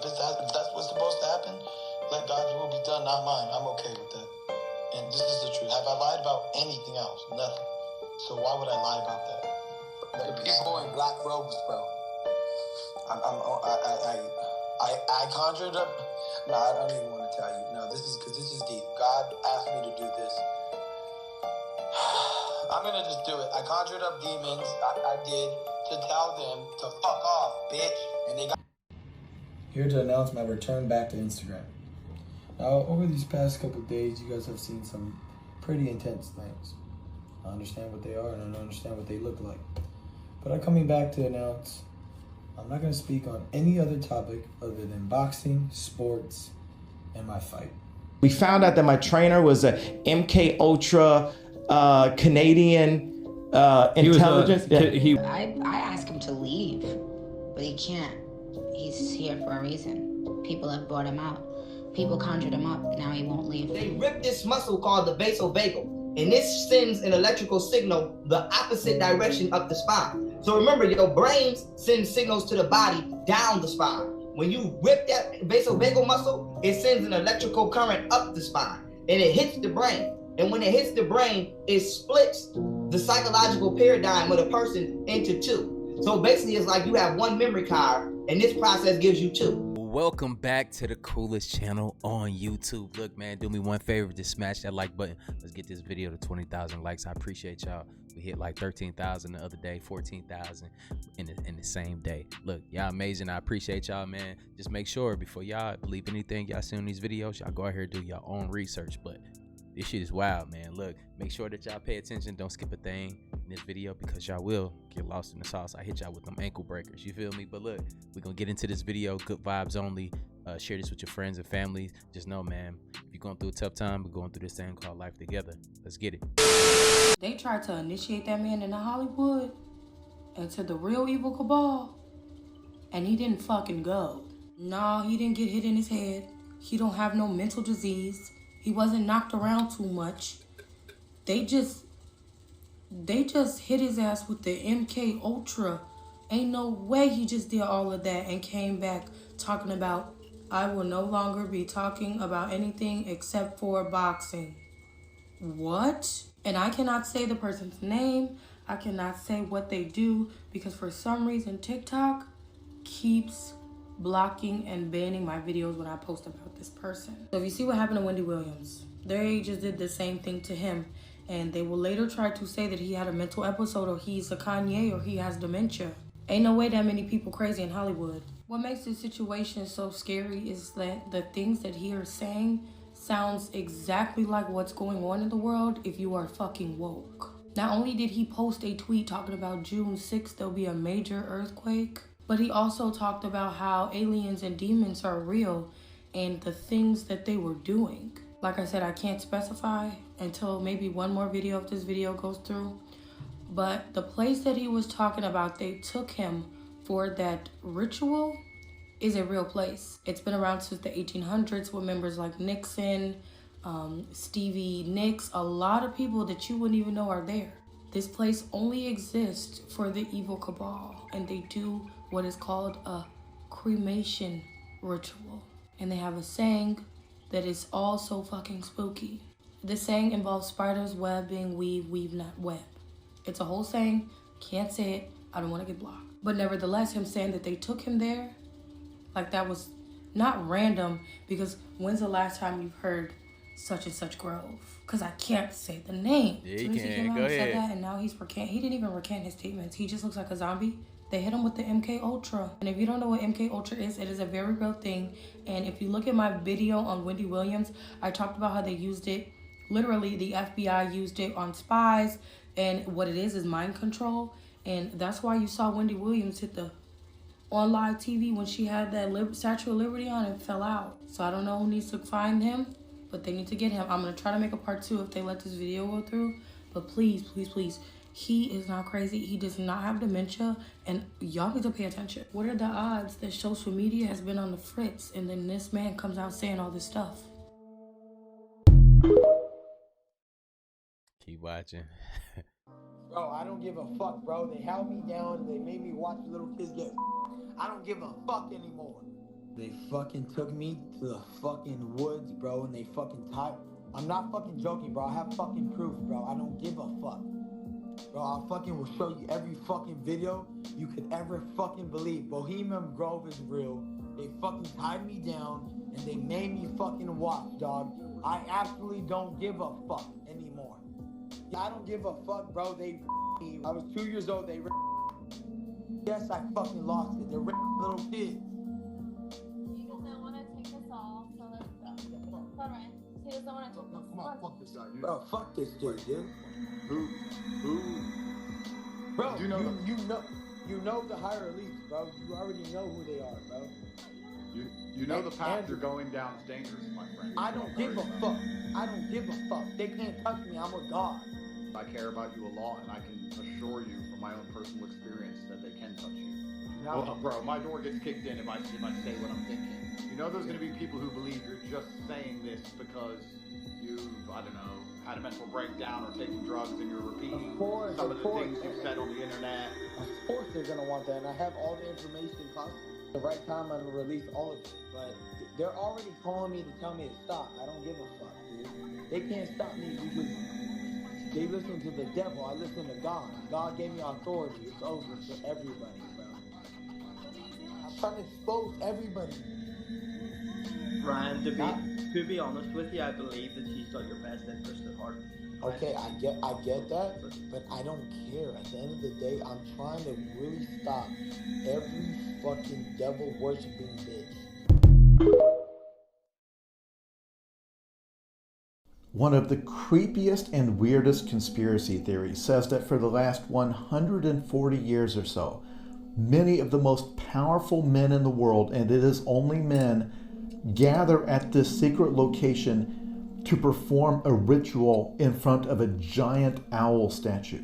if that's what's supposed to happen, let God's will be done, not mine. I'm okay with that. And this is the truth. Have I lied about anything else? Nothing. So why would I lie about that? The people in black robes, bro. I conjured up. No, I don't even want to tell you. No, this is deep. God asked me to do this. I'm gonna just do it. I conjured up demons. I did to tell them to fuck off, bitch. And they got. Here to announce my return back to Instagram. Now, over these past couple of days, you guys have seen some pretty intense things. I understand what they are and I don't understand what they look like. But I'm coming back to announce I'm not going to speak on any other topic other than boxing, sports, and my fight. We found out that my trainer was a MK Ultra Canadian intelligence. I asked him to leave, but he can't. He's here for a reason. People have brought him out. People conjured him up, now he won't leave. They ripped this muscle called the vasovagal, and this sends an electrical signal the opposite direction up the spine. So remember, your brain sends signals to the body down the spine. When you rip that vasovagal muscle, it sends an electrical current up the spine, and it hits the brain. And when it hits the brain, it splits the psychological paradigm of the person into two. So basically, it's like you have one memory card, and this process gives you two. Welcome back to the coolest channel on YouTube. Look, man, do me one favor, just smash that like button. Let's get this video to 20,000 likes. I appreciate y'all. We hit like 13,000 the other day, 14,000 in the same day. Look, y'all amazing. I appreciate y'all, man. Just make sure before y'all believe anything y'all see on these videos, y'all go out here and do your own research. But this shit is wild, man. Look, make sure that y'all pay attention. Don't skip a thing in this video because y'all will get lost in the sauce. I hit y'all with them ankle breakers, you feel me? But look, we're gonna get into this video. Good vibes only. Share this with your friends and family. Just know, man, if you're going through a tough time, we're going through this thing called life together. Let's get it. They tried to initiate that man into Hollywood into the real evil cabal, and he didn't fucking go. No, he didn't get hit in his head. He don't have no mental disease. He wasn't knocked around too much. They just hit his ass with the MK Ultra. Ain't no way he just did all of that and came back talking about, I will no longer be talking about anything except for boxing. What? And I cannot say the person's name. I cannot say what they do because for some reason TikTok keeps blocking and banning my videos when I post about this person. So if you see what happened to Wendy Williams, they just did the same thing to him. And they will later try to say that he had a mental episode or he's a Kanye or he has dementia. Ain't no way that many people crazy in Hollywood. What makes this situation so scary is that the things that he is saying sounds exactly like what's going on in the world if you are fucking woke. Not only did he post a tweet talking about June 6th there'll be a major earthquake, but he also talked about how aliens and demons are real and the things that they were doing. Like I said, I can't specify until maybe one more video if this video goes through. But the place that he was talking about, they took him for that ritual, is a real place. It's been around since the 1800s with members like Nixon, Stevie Nicks, a lot of people that you wouldn't even know are there. This place only exists for the evil cabal, and they do what is called a cremation ritual. And they have a saying that is all so fucking spooky. The saying involves spiders, web being weave, weave not web. It's a whole saying, can't say it, I don't want to get blocked. But nevertheless, him saying that they took him there, like that was not random, because when's the last time you've heard such and such grove? Because I can't say the name. Yeah, As soon as he came out and said that, and now he didn't even recant his statements. He just looks like a zombie. They hit him with the MK Ultra. And if you don't know what MK Ultra is, it is a very real thing. And if you look at my video on Wendy Williams, I talked about how they used it. Literally, the FBI used it on spies. And what it is mind control. And that's why you saw Wendy Williams hit the on live TV when she had that Statue of Liberty on and fell out. So I don't know who needs to find him, but they need to get him. I'm going to try to make a part 2 if they let this video go through. But please, please, please. He is not crazy. He does not have dementia, and y'all need to pay attention. What are the odds that social media has been on the fritz, and then this man comes out saying all this stuff? Keep watching. Bro, I don't give a fuck, bro. They held me down and they made me watch little kids get I don't give a fuck anymore. They fucking took me to the fucking woods, bro, and they fucking tied. I'm not fucking joking, bro. I have fucking proof, bro. I don't give a fuck. Bro, I fucking will show you every fucking video you could ever fucking believe. Bohemian Grove is real. They fucking tied me down and they made me fucking watch, dog. I absolutely don't give a fuck anymore. I don't give a fuck, bro. They me. I was 2 years old. They yes, I fucking lost it. They're little kids. He doesn't want to take us all, so let's go. Alright. He doesn't want to take us. Come on, fuck this guy. Bro, fuck this dude. Who? Bro, you know the higher elites, bro. You already know who they are, bro. You know the path you're going down is dangerous, my friend. I don't give a fuck. I don't give a fuck. They can't touch me. I'm a god. I care about you a lot, and I can assure you from my own personal experience that they can touch you. No. Well, bro, my door gets kicked in if I say what I'm thinking. You know there's going to be people who believe you're just saying this because you've, I don't know, had a mental breakdown or taken drugs and you're repeating some of the things you've said on the internet. Of course they're going to want that, and I have all the information possible. The right time I'm going to release all of it, but they're already calling me to tell me to stop. I don't give a fuck, dude. They can't stop me because they listen to the devil. I listen to God. God gave me authority. It's over for everybody, bro. I'm trying to expose everybody. Ryan, to be honest with you, I believe that she's got your best interest at heart. Okay, I get that, but I don't care. At the end of the day, I'm trying to really stop every fucking devil worshipping bitch. One of the creepiest and weirdest conspiracy theories says that for the last 140 years or so, many of the most powerful men in the world, and it is only men, gather at this secret location to perform a ritual in front of a giant owl statue.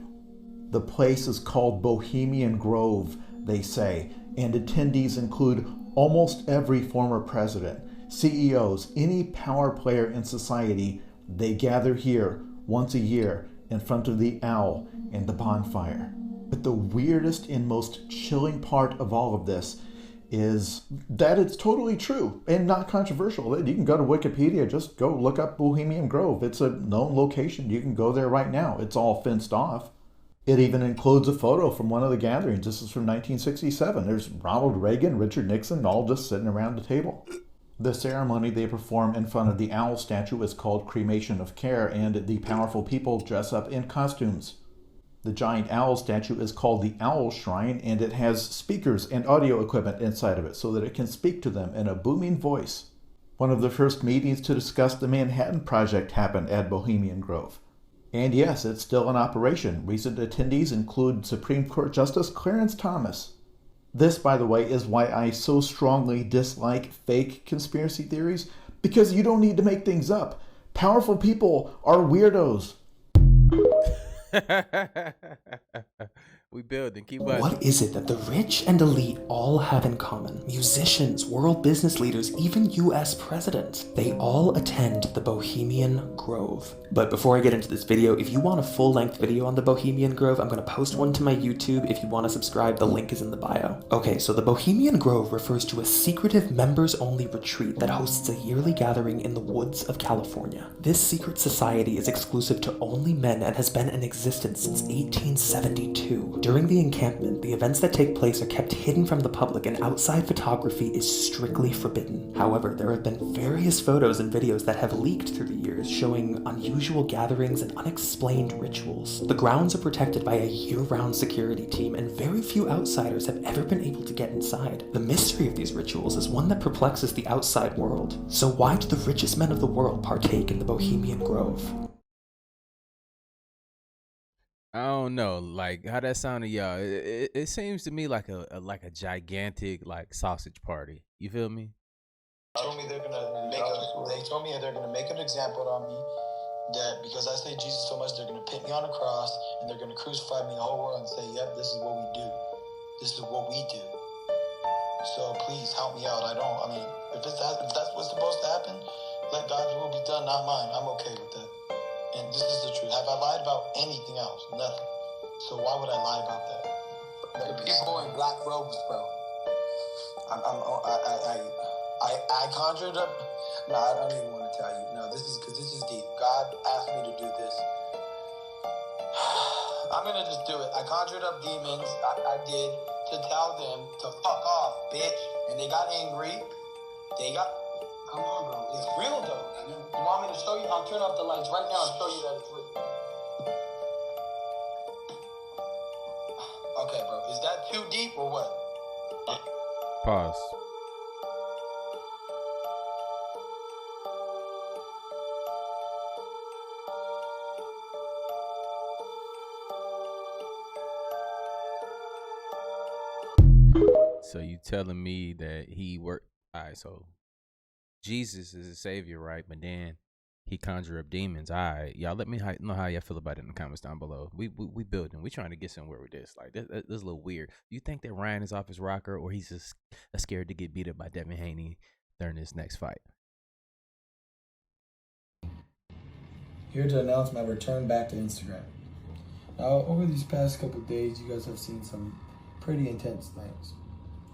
The place is called Bohemian Grove, they say, and attendees include almost every former president, CEOs, any power player in society. They gather here once a year in front of the owl and the bonfire. But the weirdest and most chilling part of all of this is that it's totally true and not controversial. You can go to Wikipedia, just go look up Bohemian Grove. It's a known location. You can go there right now. It's all fenced off. It even includes a photo from one of the gatherings. This is from 1967. There's Ronald Reagan, Richard Nixon, all just sitting around the table. The ceremony they perform in front of the owl statue is called cremation of care, and the powerful people dress up in costumes. The giant owl statue is called the Owl Shrine, and it has speakers and audio equipment inside of it so that it can speak to them in a booming voice. One of the first meetings to discuss the Manhattan Project happened at Bohemian Grove. And yes, it's still in operation. Recent attendees include Supreme Court Justice Clarence Thomas. This, by the way, is why I so strongly dislike fake conspiracy theories, because you don't need to make things up. Powerful people are weirdos. We building, keep watching. What is it that the rich and elite all have in common? Musicians, world business leaders, even US presidents. They all attend the Bohemian Grove. But before I get into this video, if you want a full-length video on the Bohemian Grove, I'm going to post one to my YouTube. If you want to subscribe, the link is in the bio. Okay, so the Bohemian Grove refers to a secretive members-only retreat that hosts a yearly gathering in the woods of California. This secret society is exclusive to only men and has been in existence since 1872. During the encampment, the events that take place are kept hidden from the public and outside photography is strictly forbidden. However, there have been various photos and videos that have leaked through the years showing unusual gatherings and unexplained rituals. The grounds are protected by a year-round security team and very few outsiders have ever been able to get inside. The mystery of these rituals is one that perplexes the outside world. So why do the richest men of the world partake in the Bohemian Grove? I don't know, like how that sound to y'all. It seems to me like a gigantic like sausage party. You feel me? They told me they're gonna make an example on me. That because I say Jesus so much, they're gonna put me on a cross and they're gonna crucify me the whole world and say, "Yep, this is what we do. This is what we do." So please help me out. If that's what's supposed to happen, let God's will be done, not mine. I'm okay with that. And this is the truth. Have I lied about anything else? Nothing. So why would I lie about that? The people in black robes, bro. I conjured up. No, I don't even want to tell you. No, this is because this is deep. God asked me to do this. I'm gonna just do it. I conjured up demons. I did to tell them to fuck off, bitch. And they got angry. Come on, bro. It's real though. You want me to show you? I'll turn off the lights right now and show you that it's real. Okay, bro. Is that too deep or what? Pause. So you telling me that he worked? All right, so Jesus is a savior, right? But then he conjure up demons. All right, y'all. Let me know how y'all feel about it in the comments down below. We building. We trying to get somewhere with this. Like this is a little weird. Do you think that Ryan is off his rocker, or he's just scared to get beat up by Devin Haney during this next fight? Here to announce my return back to Instagram. Now, over these past couple of days, you guys have seen some pretty intense things.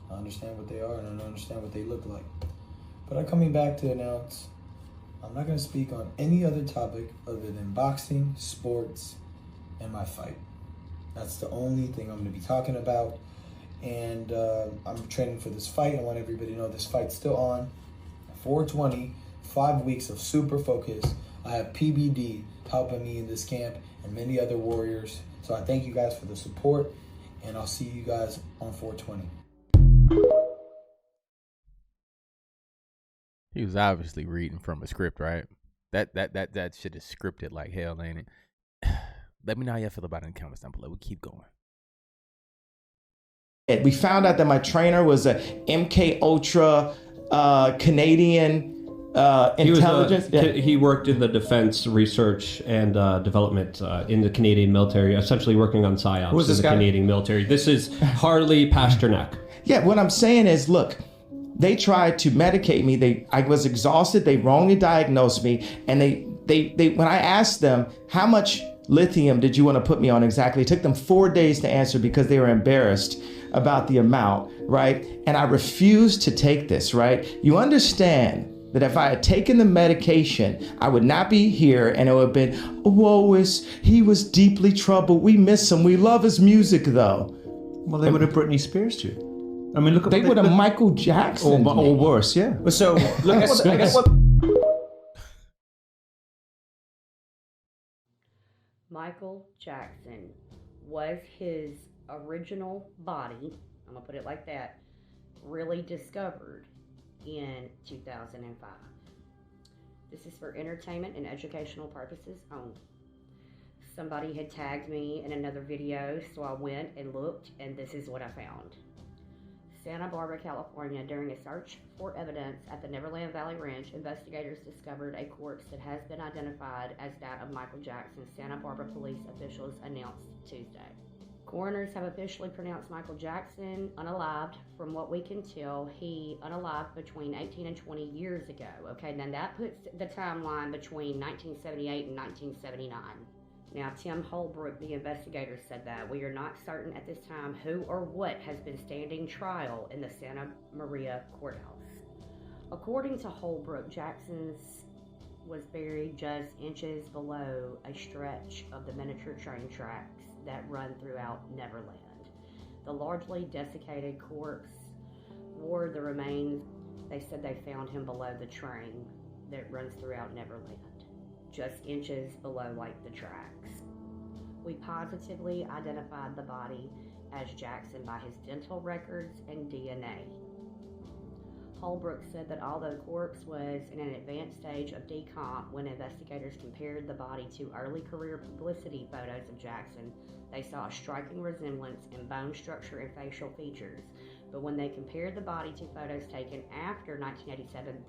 I understand what they are and I understand what they look like. But I'm coming back to announce I'm not going to speak on any other topic other than boxing, sports, and my fight. That's the only thing I'm going to be talking about. And I'm training for this fight. I want everybody to know this fight's still on. 420, 5 weeks of super focus. I have PBD helping me in this camp and many other warriors. So I thank you guys for the support, and I'll see you guys on 420. He was obviously reading from a script, right? That shit is scripted like hell, ain't it? Let me know how y'all feel about it in the comments down below. We keep going. We found out that my trainer was a MK Ultra Canadian intelligence. He worked in the defense research and development in the Canadian military, essentially working on psyops in the Canadian military. This is Harley Pasternak. Yeah, what I'm saying is, look, they tried to medicate me. I was exhausted. They wrongly diagnosed me, and they when I asked them how much lithium did you want to put me on exactly, it took them 4 days to answer because they were embarrassed about the amount, right? And I refused to take this, right? You understand that if I had taken the medication, I would not be here, and it would have been, oh, he was deeply troubled. We miss him. We love his music, though. Well, they would have Britney Spears too. I mean, look at they would have Michael Jackson or worse, yeah. So look I guess what Michael Jackson was his original body, I'm gonna put it like that, really discovered in 2005. This is for entertainment and educational purposes only. Somebody had tagged me in another video, so I went and looked, and this is what I found. Santa Barbara, California, during a search for evidence at the Neverland Valley Ranch, investigators discovered a corpse that has been identified as that of Michael Jackson, Santa Barbara police officials announced Tuesday. Coroners have officially pronounced Michael Jackson unalived. From what we can tell, he unalived between 18 and 20 years ago. Okay, then that puts the timeline between 1978 and 1979. Now, Tim Holbrook, the investigator, said that we are not certain at this time who or what has been standing trial in the Santa Maria courthouse. According to Holbrook, Jackson's was buried just inches below a stretch of the miniature train tracks that run throughout Neverland. The largely desiccated corpse wore the remains. They said they found him below the train that runs throughout Neverland, just inches below like the tracks. We positively identified the body as Jackson by his dental records and DNA. Holbrook said that although the corpse was in an advanced stage of decomp, when investigators compared the body to early career publicity photos of Jackson, they saw a striking resemblance in bone structure and facial features. But when they compared the body to photos taken after 1987,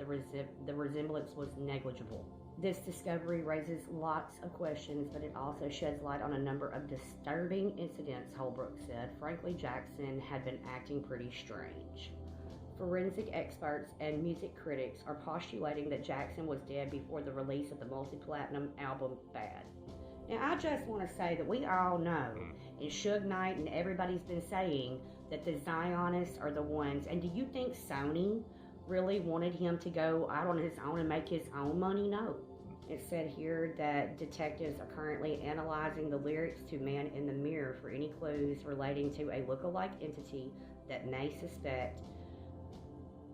the resemblance was negligible. This discovery raises lots of questions, but it also sheds light on a number of disturbing incidents, Holbrook said. Frankly, Jackson had been acting pretty strange. Forensic experts and music critics are postulating that Jackson was dead before the release of the multi-platinum album Bad. Now, I just want to say that we all know, and Suge Knight and everybody's been saying, that the Zionists are the ones, and do you think Sony really wanted him to go out on his own and make his own money? No. It said here that detectives are currently analyzing the lyrics to Man in the Mirror for any clues relating to a look-alike entity that may suspect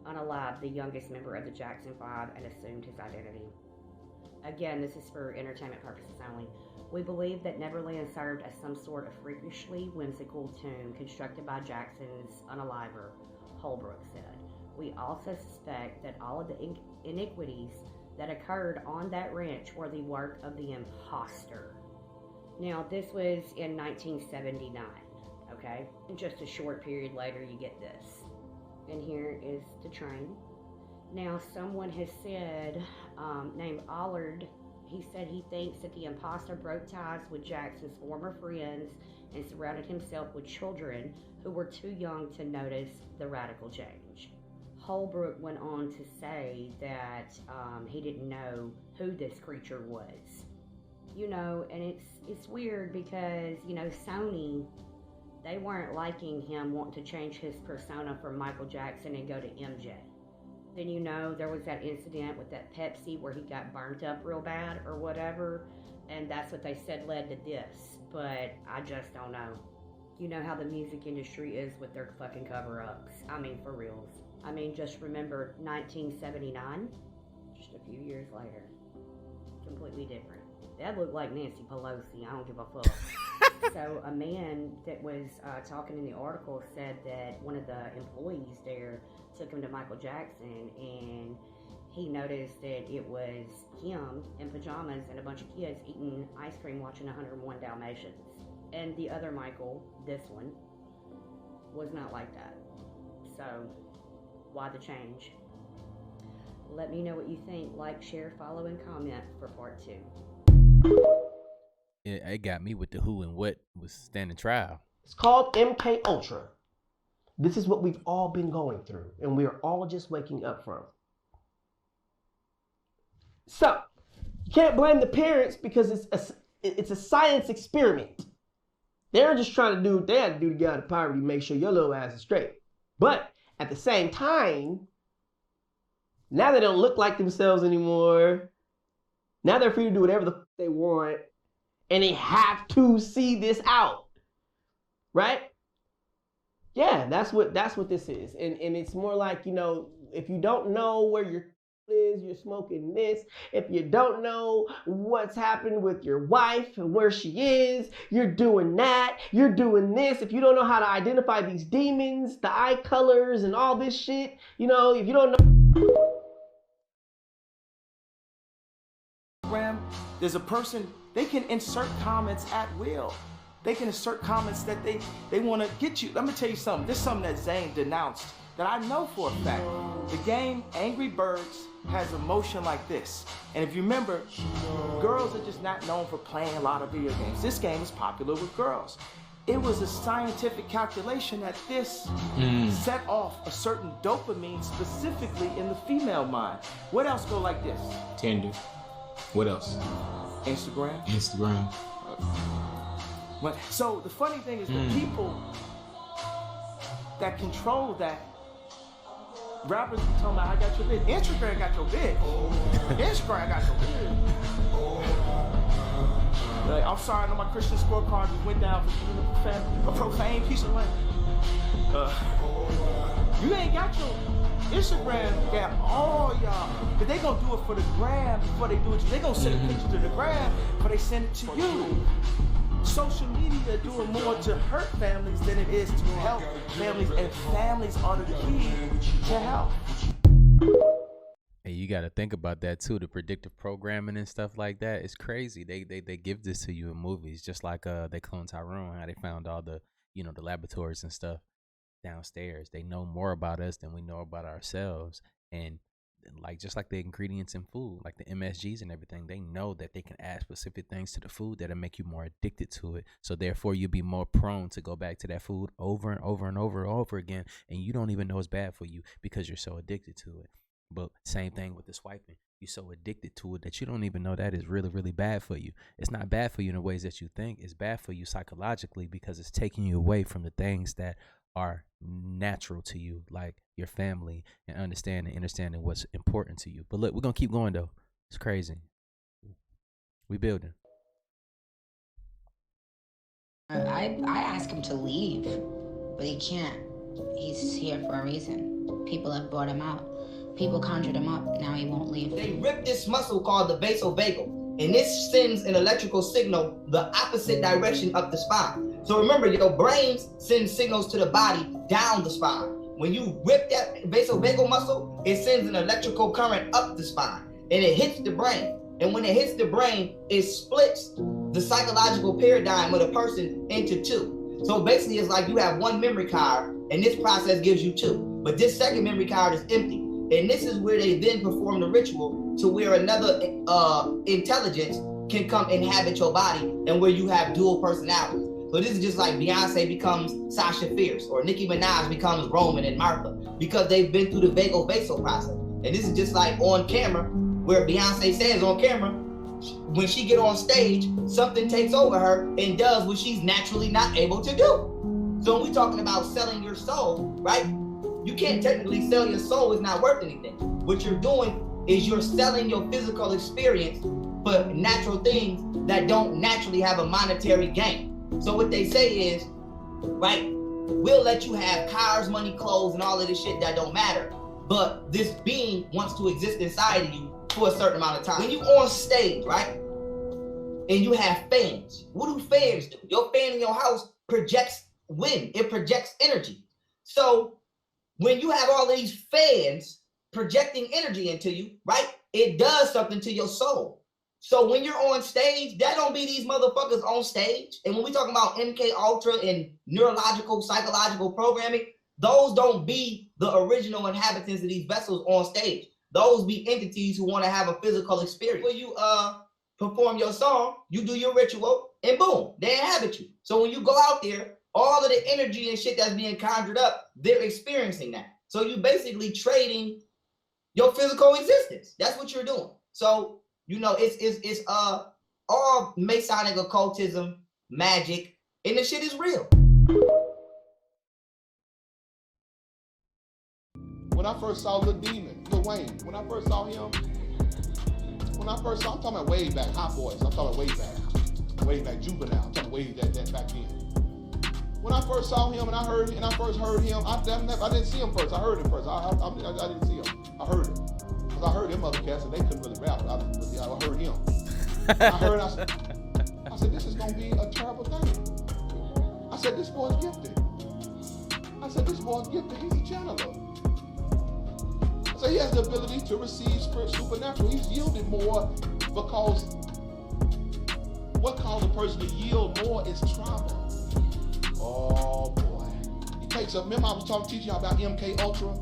unalive the youngest member of the Jackson 5 and assumed his identity. Again, this is for entertainment purposes only. We believe that Neverland served as some sort of freakishly whimsical tomb constructed by Jackson's unaliver, Holbrook said. We also suspect that all of the iniquities that occurred on that ranch were the work of the imposter. Now, this was in 1979, okay? And just a short period later, you get this. And here is the train. Now, someone has said, named Allard, he said he thinks that the imposter broke ties with Jackson's former friends and surrounded himself with children who were too young to notice the radical change. Holbrook went on to say that he didn't know who this creature was. You know, and it's weird because, you know, Sony, they weren't liking him wanting to change his persona from Michael Jackson and go to MJ. Then, you know, there was that incident with that Pepsi where he got burnt up real bad or whatever, and that's what they said led to this, but I just don't know. You know how the music industry is with their fucking cover-ups. I mean, for reals. I mean, just remember 1979, just a few years later, completely different. That looked like Nancy Pelosi, I don't give a fuck. So a man that was talking in the article said that one of the employees there took him to Michael Jackson, and he noticed that it was him in pajamas and a bunch of kids eating ice cream watching 101 Dalmatians. And the other Michael, this one, was not like that. So, why the change? Let me know what you think. Like, share, follow, and comment for part 2. Yeah, it got me with the who and what was standing trial. It's called MK Ultra. This is what we've all been going through, and we are all just waking up from. So, you can't blame the parents because it's a science experiment. They're just trying to do what they had to do to get out of poverty, make sure your little ass is straight. But at the same time, now they don't look like themselves anymore. Now they're free to do whatever the fuck they want, and they have to see this out, right? Yeah, that's what this is, and it's more like, you know, if you don't know where your is, you're smoking this. If you don't know what's happened with your wife and where she is, you're doing that. You're doing this. If you don't know how to identify these demons, the eye colors, and all this shit, you know, if you don't know. There's a person, they can insert comments at will. They can insert comments that they want to get you. Let me tell you something. This is something that Zane denounced that I know for a fact. The game Angry Birds has a motion like this. And if you remember, girls are just not known for playing a lot of video games. This game is popular with girls. It was a scientific calculation that this set off a certain dopamine specifically in the female mind. What else go like this? Tinder. What else? Instagram. So the funny thing is the people that control that, rappers be talking about, I got your bitch. Instagram got your bitch. Instagram got your bitch. Like, I'm sorry, I know my Christian scorecard just went down for being a profane piece of language. You ain't got your Instagram got all y'all, but they gonna do it for the gram before they do it. They gonna send a picture to the gram before they send it to you. Social media doing more to hurt families than it is to help families, and families are the key to help. Hey, you got to think about that too. The predictive programming and stuff like that. It's crazy. They give this to you in movies, just like they cloned Tyrone. How they found all the the laboratories and stuff downstairs. They know more about us than we know about ourselves, and like just like the ingredients in food, like the MSGs and everything, they know that they can add specific things to the food that'll make you more addicted to it. So therefore you'll be more prone to go back to that food over and over and over and over again, and you don't even know it's bad for you because you're so addicted to it. But same thing with the swiping. You're so addicted to it that you don't even know that is really, really bad for you. It's not bad for you in the ways that you think. It's bad for you psychologically because it's taking you away from the things that are natural to you, like your family, and understanding what's important to you. But look, we're gonna keep going though. It's crazy. We building. I ask him to leave, but he can't. He's here for a reason. People have brought him out. People conjured him up. Now he won't leave. They ripped this muscle called the vasovagal, and this sends an electrical signal the opposite direction up the spine. So remember, your brain sends signals to the body down the spine. When you rip that vasovagal muscle, it sends an electrical current up the spine, and it hits the brain. And when it hits the brain, it splits the psychological paradigm of the person into two. So basically, it's like you have one memory card, and this process gives you two. But this second memory card is empty. And this is where they then perform the ritual to where another intelligence can come inhabit your body, and where you have dual personalities. So this is just like Beyonce becomes Sasha Fierce, or Nicki Minaj becomes Roman and Martha, because they've been through the vagal-basal process. And this is just like on camera, where Beyonce says on camera, when she get on stage, something takes over her and does what she's naturally not able to do. So when we're talking about selling your soul, right? You can't technically sell your soul, it's not worth anything. What you're doing is you're selling your physical experience for natural things that don't naturally have a monetary gain. So what they say is, right, we'll let you have cars, money, clothes, and all of this shit that don't matter, but this being wants to exist inside of you for a certain amount of time. When you on stage, right, and you have fans, what do fans do? Your fan in your house projects wind, it projects energy. So when you have all of these fans projecting energy into you, right, it does something to your soul. So when you're on stage, that don't be these motherfuckers on stage. And when we talk about MK Ultra and neurological, psychological programming, those don't be the original inhabitants of these vessels on stage. Those be entities who want to have a physical experience. When you perform your song, you do your ritual, and boom, they inhabit you. So when you go out there, all of the energy and shit that's being conjured up, they're experiencing that. So you basically trading your physical existence. That's what you're doing. So, you know, it's all Masonic occultism, magic, and the shit is real. When I first saw Lil Demon, Lil Wayne, when I first saw him, I'm talking about way back, Hot Boys, I'm talking way back, Juvenile, I'm talking way that back then. When I first saw him and I first heard him, I didn't see him first, I heard him first, I didn't see him, I heard him. Because I heard them other cats and they couldn't really rap, I heard him. I said, this is gonna be a terrible thing. I said, this boy's gifted. He's a channeler. So he has the ability to receive supernatural. He's yielded more because what causes a person to yield more is trauma. Oh boy. He takes up, remember I was teaching y'all about MK Ultra?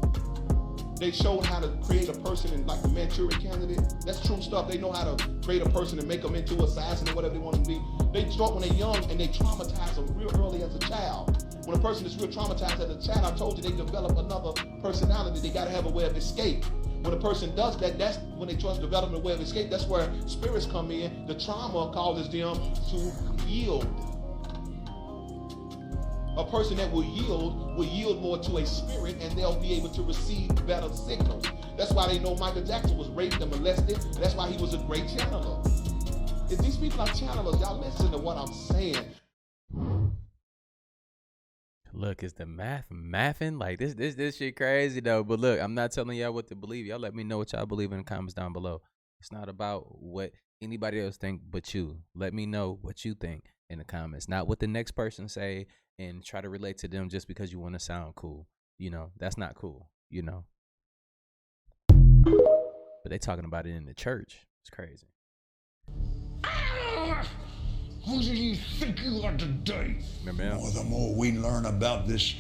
They showed how to create a person in like the Manchurian candidate. That's true stuff. They know how to create a person and make them into an assassin or whatever they want them to be. They start when they're young and they traumatize them real early as a child. When a person is real traumatized as a child, I told you they develop another personality. They got to have a way of escape. When a person does that, that's when they try to develop a way of escape. That's where spirits come in. The trauma causes them to yield. A person that will yield more to a spirit, and they'll be able to receive better signals. That's why they know Michael Jackson was raped and molested. And that's why he was a great channeler. If these people are channelers, y'all listen to what I'm saying. Look, is the mathing? Like this shit crazy though. But look, I'm not telling y'all what to believe. Y'all let me know what y'all believe in the comments down below. It's not about what anybody else think but you. Let me know what you think in the comments. Not what the next person say and try to relate to them just because you want to sound cool. You know, that's not cool, you know. But they talking about it in the church. It's crazy. Who do you think you are today? Remember the more we learn about this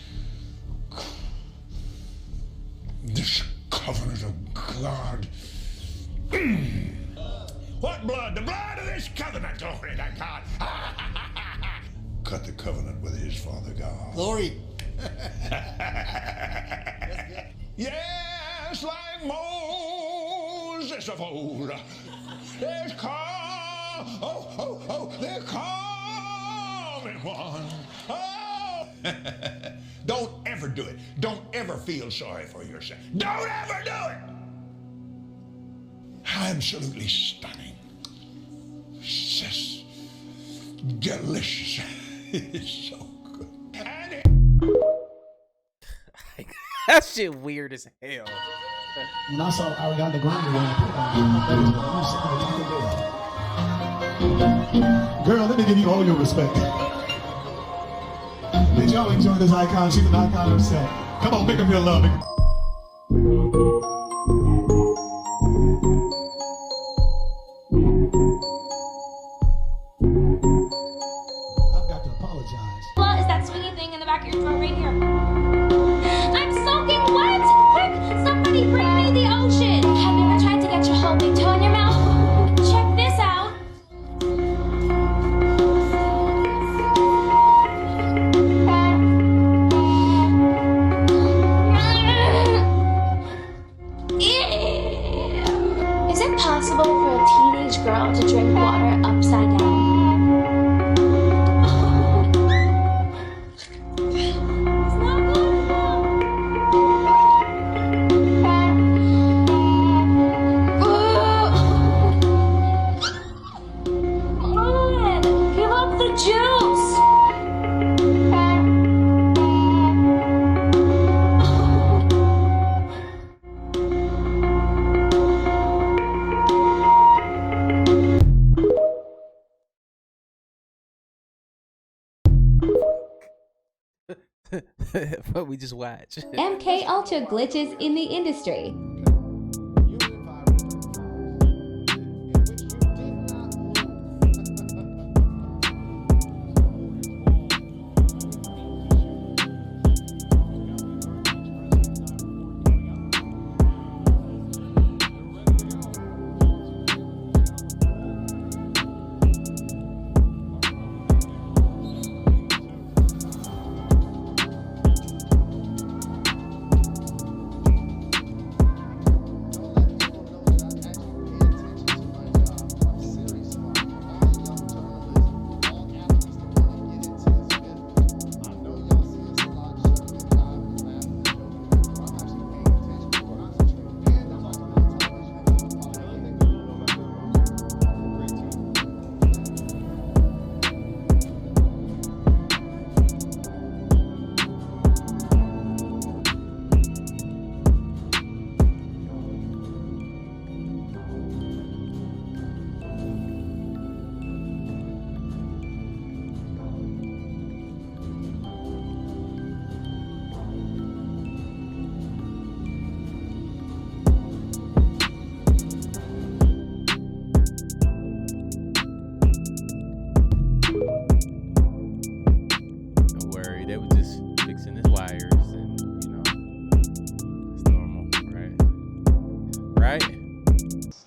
covenant of God. What blood? The blood of this covenant. Glory to God. Cut the covenant with his Father God. Glory. Yes, like Moses of old. There's they're coming one. Oh. Don't ever do it. Don't ever feel sorry for yourself. Don't ever do it. Absolutely stunning. Just delicious. It's so good. That shit weird as hell. When I saw Ariana Grande girl, let me give you all your respect. Did y'all enjoy this icon? She's an icon herself. Come on, make her feel love. I've got to apologize. What is that swingy thing in the back of your throat right here? I'm soaking wet! Quick! Somebody bring me the ocean! Have you ever tried to get your whole big toe in your mouth? Check this out. Is it possible for a teenage girl to drink water upside down? What we just watched. MK Ultra glitches in the industry.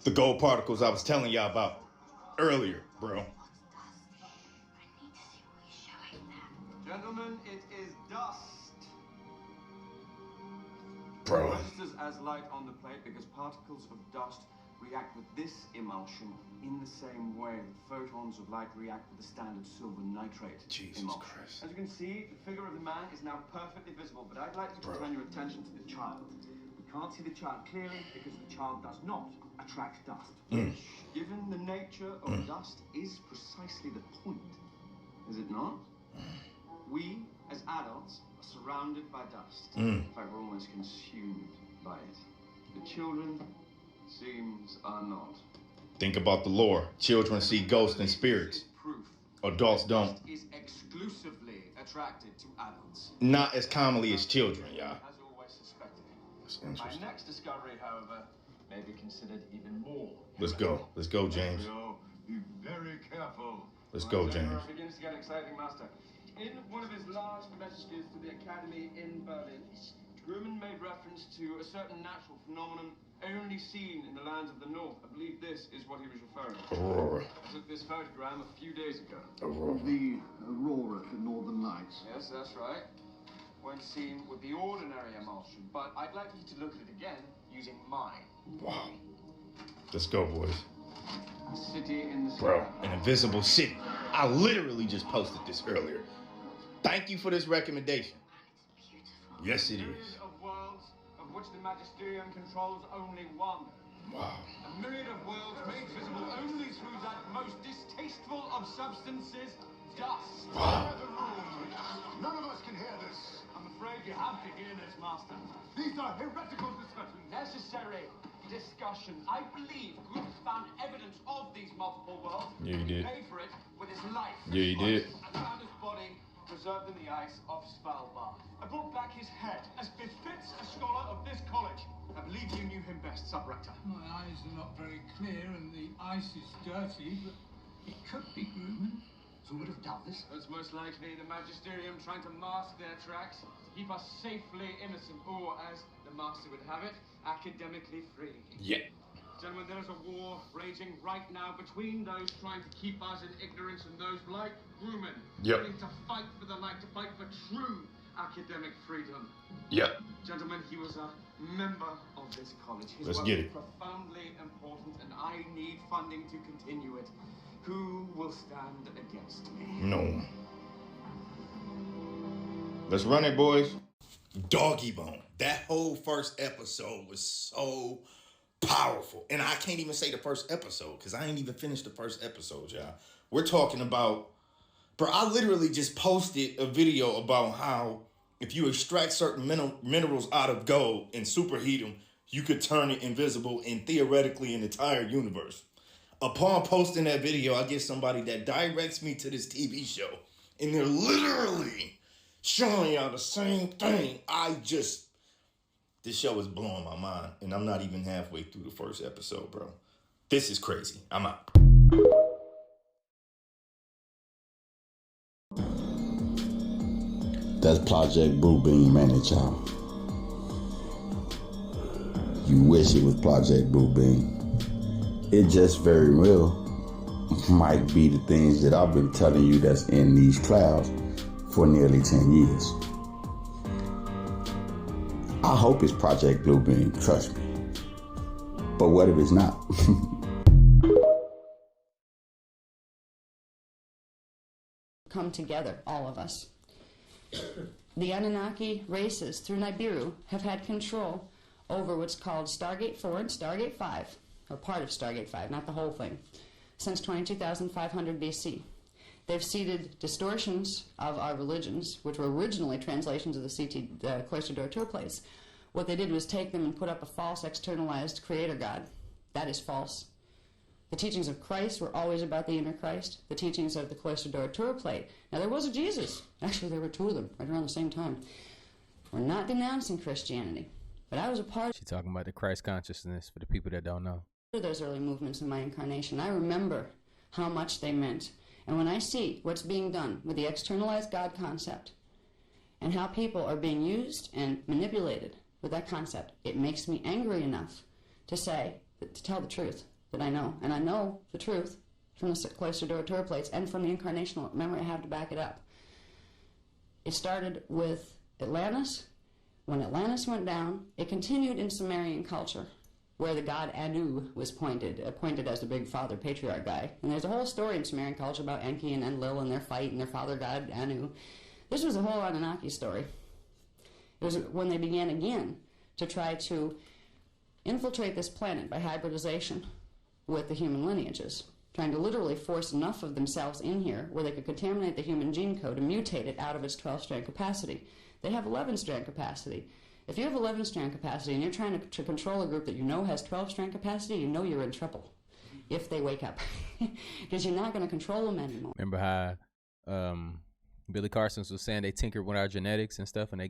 The gold particles I was telling y'all about earlier, bro. Gentlemen, it is dust. Bro. It registers as light on the plate because particles of dust react with this emulsion in the same way that photons of light react with the standard silver nitrate emulsion. Christ. As you can see, the figure of the man is now perfectly visible, but I'd like you to turn your attention to the child. We can't see the child clearly because the child does not attract dust. Which, given the nature of dust, is precisely the point, is it not? We, as adults, are surrounded by dust. In fact, we're almost consumed by it. The children, seems, are not. Think about the lore. Children see ghosts and spirits. Adults don't. Is exclusively attracted to adults. Not as commonly as children, y'all. As always suspected. That's interesting. My next discovery, however, may be considered even more. Let's go. Let's go, James. Be very careful. Let's go, James. Begins to get exciting, Master. In one of his last messages to the Academy in Berlin, Grumman made reference to a certain natural phenomenon only seen in the lands of the north. I believe this is what he was referring to. Aurora. I took this photogram a few days ago. Aurora. The aurora, the northern lights. Yes, that's right. When seen with the ordinary emulsion, but I'd like you to look at it again using mine. Wow. Let's go, boys. A city in the sky. Bro, an invisible city. I literally just posted this earlier. Thank you for this recommendation. Yes, it is. Of worlds of which the Magisterium controls only one. Wow. A myriad of worlds made visible only through that most distasteful of substances, dust. Wow. None of us can hear this. I'm afraid you have to hear this, Master. These are heretical discussions. Necessary discussion. I believe Groot found evidence of these multiple worlds. Yeah, he did. He paid for it with his life. Yeah, he did. I found his body preserved in the ice of Svalbard. I brought back his head, as befits a scholar of this college. I believe you knew him best, Sub-Rector. My eyes are not very clear and the ice is dirty, but it could be Grumman. Who would have done this? It's most likely the Magisterium trying to mask their tracks, to keep us safely innocent, or, as the Master would have it, academically free. Yeah. Gentlemen, there is a war raging right now between those trying to keep us in ignorance and those like Grumman, Yep. willing to fight for the light, to fight for true academic freedom. Yep. Gentlemen, he was a member of this college. His Let's work get is it. profoundly important, and I need funding to continue it. Who will stand against me? No one. Let's run it, boys. Doggy Bone. That whole first episode was so powerful. And I can't even say the first episode because I ain't even finished the first episode, y'all. We're talking about... Bro, I literally just posted a video about how if you extract certain minerals out of gold and superheat them, you could turn it invisible in theoretically an entire universe. Upon posting that video, I get somebody that directs me to this TV show, and they're literally showing y'all the same thing. This show is blowing my mind, and I'm not even halfway through the first episode, bro. This is crazy. I'm out. That's Project Blue Beam, man, it, y'all. You wish it was Project Blue Beam. It just very real might be the things that I've been telling you that's in these clouds for nearly 10 years. I hope it's Project Blue Beam, trust me. But what if it's not? Come together, all of us. The Anunnaki races through Nibiru have had control over what's called Stargate 4 and Stargate 5, or part of Stargate 5, not the whole thing, since 22,500 BC. They've seeded distortions of our religions, which were originally translations of the Cloister Door Tour plays. What they did was take them and put up a false externalized creator god. That is false. The teachings of Christ were always about the inner Christ. The teachings of the Cloister Door Tour plate. Now, there was a Jesus. Actually, there were two of them right around the same time. We're not denouncing Christianity, but I was a part She's talking about the Christ consciousness for the people that don't know. of those early movements in my incarnation. I remember how much they meant. And when I see what's being done with the externalized God concept and how people are being used and manipulated with that concept, it makes me angry enough to say, to tell the truth that I know. And I know the truth from the Cloister Door Tour plates and from the incarnational memory I have to back it up. It started with Atlantis. When Atlantis went down, it continued in Sumerian culture, where the god Anu was appointed as the big father patriarch guy. And there's a whole story in Sumerian culture about Enki and Enlil and their fight and their father god Anu. This was a whole Anunnaki story. It was when they began again to try to infiltrate this planet by hybridization with the human lineages, trying to literally force enough of themselves in here where they could contaminate the human gene code and mutate it out of its 12-strand capacity. They have 11-strand capacity. If you have 11-strand capacity and you're trying to control a group that you know has 12-strand capacity, you know you're in trouble if they wake up, because you're not going to control them anymore. Remember how Billy Carson was saying they tinkered with our genetics and stuff, and they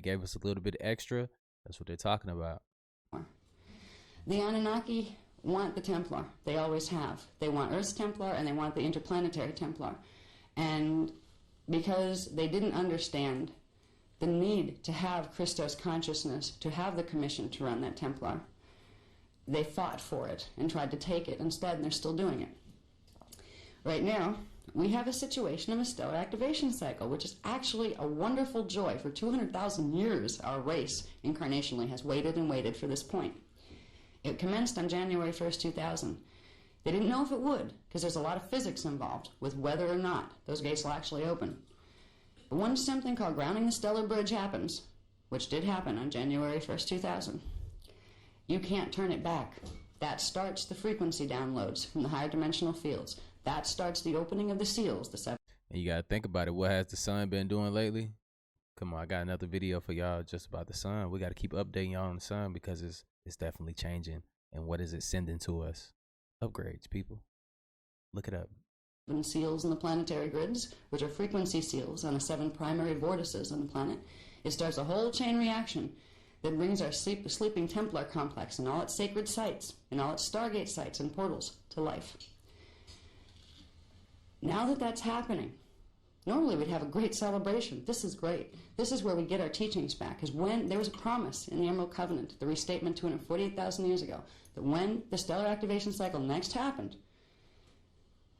gave us a little bit extra? That's what they're talking about. The Anunnaki want the Templar. They always have. They want Earth's Templar and they want the interplanetary Templar. And because they didn't understand the need to have Christos consciousness, to have the commission to run that Templar, they fought for it and tried to take it instead, and they're still doing it. Right now, we have a situation of a stellar activation cycle, which is actually a wonderful joy. For 200,000 years, our race, incarnationally, has waited and waited for this point. It commenced on January 1st, 2000. They didn't know if it would, because there's a lot of physics involved with whether or not those gates will actually open. But when something called grounding the stellar bridge happens, which did happen on January 1st, 2000, you can't turn it back. That starts the frequency downloads from the higher dimensional fields. That starts the opening of the seals, the seven. And you got to think about it. What has the sun been doing lately? Come on, I got another video for y'all just about the sun. We got to keep updating y'all on the sun because it's definitely changing. And what is it sending to us? Upgrades, people. Look it up. Seals in the planetary grids, which are frequency seals on the 7 primary vortices on the planet. It starts a whole chain reaction that brings our sleeping Templar complex and all its sacred sites and all its Stargate sites and portals to life. Now that that's happening, normally we'd have a great celebration. This is great. This is where we get our teachings back. Because when there was a promise in the Emerald Covenant, the restatement 248,000 years ago, that when the stellar activation cycle next happened,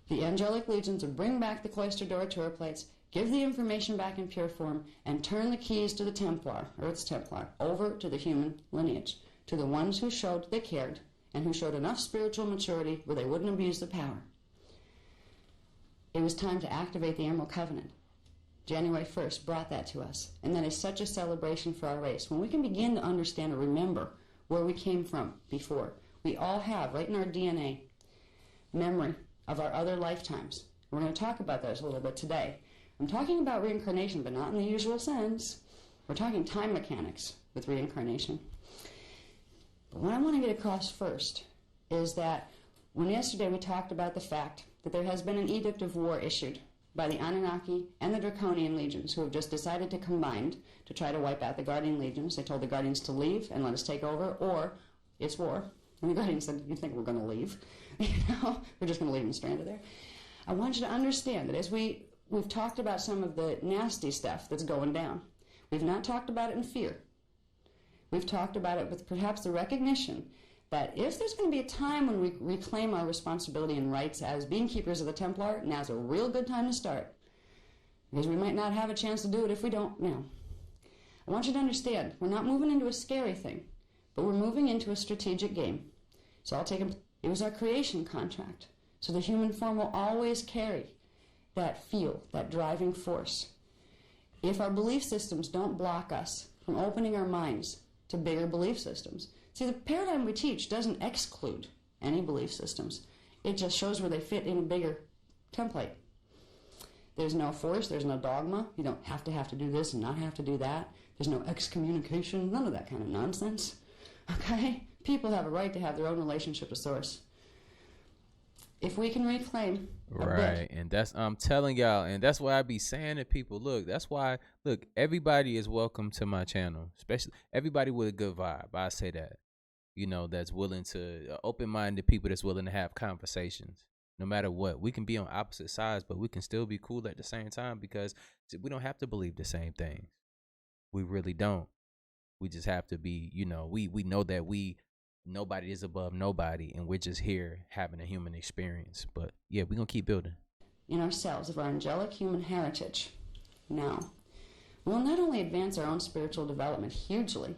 the angelic legions would bring back the cloister door Torah plates, give the information back in pure form, and turn the keys to the Templar, Earth's Templar, over to the human lineage, to the ones who showed they cared and who showed enough spiritual maturity where they wouldn't abuse the power. It was time to activate the Emerald Covenant. January 1st brought that to us, and that is such a celebration for our race. When we can begin to understand or remember where we came from before, we all have, right in our DNA, memory of our other lifetimes. We're going to talk about those a little bit today. I'm talking about reincarnation, but not in the usual sense. We're talking time mechanics with reincarnation. But what I want to get across first is that when yesterday we talked about the fact that there has been an edict of war issued by the Anunnaki and the Draconian legions who have just decided to combine to try to wipe out the Guardian legions. They told the Guardians to leave and let us take over, or it's war. And the Guardians said, you think we're going to leave? We're just going to leave them stranded there. I want you to understand that as we've talked about some of the nasty stuff that's going down, we've not talked about it in fear. We've talked about it with perhaps the recognition that if there's going to be a time when we reclaim our responsibility and rights as being keepers of the Templar, now's a real good time to start. Because we might not have a chance to do it if we don't now. I want you to understand, we're not moving into a scary thing, but we're moving into a strategic game. So it was our creation contract. So the human form will always carry that feel, that driving force. If our belief systems don't block us from opening our minds to bigger belief systems. See, the paradigm we teach doesn't exclude any belief systems. It just shows where they fit in a bigger template. There's no force, there's no dogma. You don't have to do this and not have to do that. There's no excommunication, none of that kind of nonsense. Okay? People have a right to have their own relationship to source. If we can reclaim right, and that's I'm telling y'all, and that's why I be saying to people, look, that's why, look, everybody is welcome to my channel, especially everybody with a good vibe. I say that, you know, that's willing to open-minded people that's willing to have conversations, no matter what. We can be on opposite sides, but we can still be cool at the same time because we don't have to believe the same things. We really don't. We just have to be, you know, we know that nobody is above nobody, and we're just here having a human experience. But yeah, we're gonna keep building in ourselves of our angelic human heritage. Now, we will not only advance our own spiritual development hugely,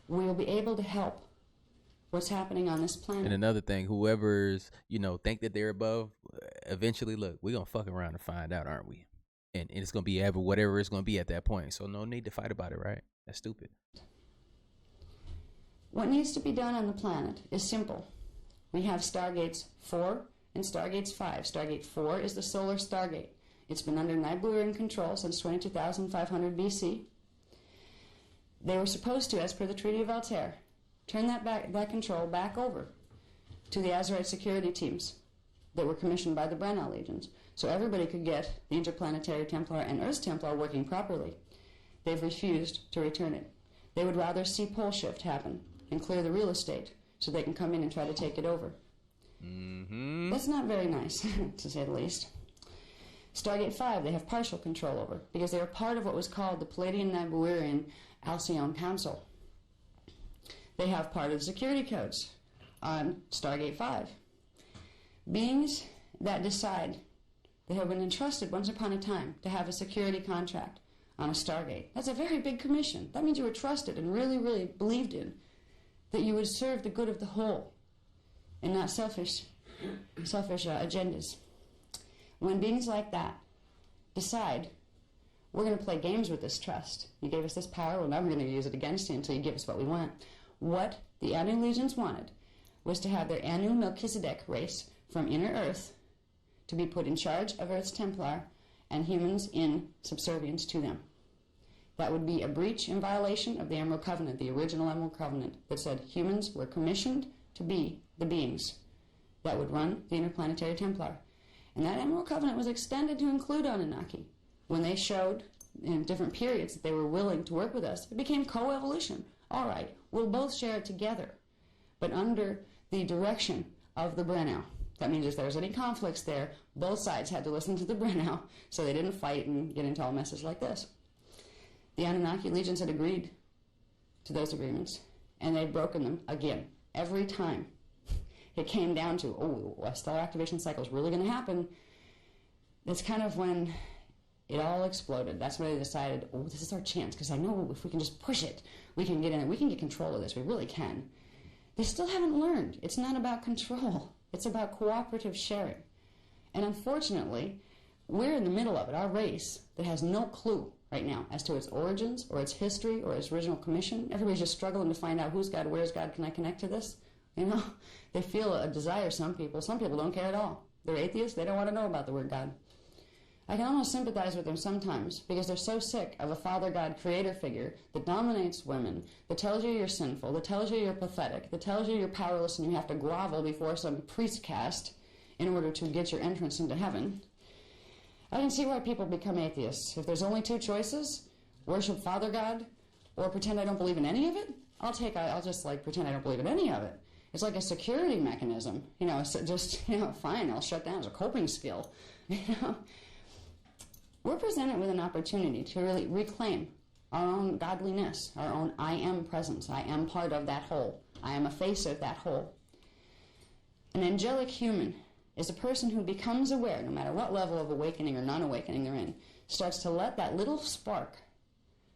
we will be able to help what's happening on this planet. And another thing, whoever's, you know, think that they're above, eventually, look, we're gonna fuck around and find out, aren't we? And it's gonna be whatever it's gonna be at that point. So no need to fight about it, right? That's stupid. What needs to be done on the planet is simple. We have Stargates 4 and Stargates 5. Stargate 4 is the solar Stargate. It's been under Nibelungen control since 22,500 BC. They were supposed to, as per the Treaty of Altair, turn that control back over to the Azerite security teams that were commissioned by the Brennel Legions, so everybody could get the Interplanetary Templar and Earth's Templar working properly. They've refused to return it. They would rather see pole shift happen and clear the real estate so they can come in and try to take it over. That's not very nice, to say the least. Stargate 5, they have partial control over because they were part of what was called the Palladian-Nibelungen Alcyon Council. They have part of the security codes on Stargate 5. Beings that decide they have been entrusted once upon a time to have a security contract on a Stargate. That's a very big commission. That means you were trusted and really, really believed in that you would serve the good of the whole and not selfish agendas. When beings like that decide we're going to play games with this trust. You gave us this power, well, now we're going to use it against you until you give us what we want. What the Anu legions wanted was to have their Anu Melchizedek race from inner Earth to be put in charge of Earth's Templar and humans in subservience to them. That would be a breach and violation of the Emerald Covenant, the original Emerald Covenant, that said humans were commissioned to be the beings that would run the Interplanetary Templar. And that Emerald Covenant was extended to include Anunnaki. When they showed in different periods that they were willing to work with us, it became co-evolution. All right, we'll both share it together, but under the direction of the Brenau. That means if there's any conflicts there, both sides had to listen to the Brenau so they didn't fight and get into all messes like this. The Anunnaki legions had agreed to those agreements, and they'd broken them again. Every time it came down to, oh, a stellar activation cycle is really going to happen, that's kind of when it all exploded. That's when they decided, oh, this is our chance, because I know if we can just push it, we can get in it, we can get control of this, we really can. They still haven't learned. It's not about control. It's about cooperative sharing. And unfortunately, we're in the middle of it, our race, that has no clue right now as to its origins or its history or its original commission. Everybody's just struggling to find out who's God, where's God, can I connect to this? You know, they feel a desire, some people don't care at all. They're atheists, they don't want to know about the word God. I can almost sympathize with them sometimes because they're so sick of a Father God creator figure that dominates women, that tells you you're sinful, that tells you you're pathetic, that tells you you're powerless and you have to grovel before some priest caste in order to get your entrance into heaven. I can see why people become atheists. If there's only two choices, worship Father God or pretend I don't believe in any of it, I'll just like pretend I don't believe in any of it. It's like a security mechanism. You know, it's just, fine, I'll shut down. It's a coping skill. We're presented with an opportunity to really reclaim our own godliness, our own I am presence. I am part of that whole. I am a face of that whole. An angelic human is a person who becomes aware, no matter what level of awakening or non-awakening they're in, starts to let that little spark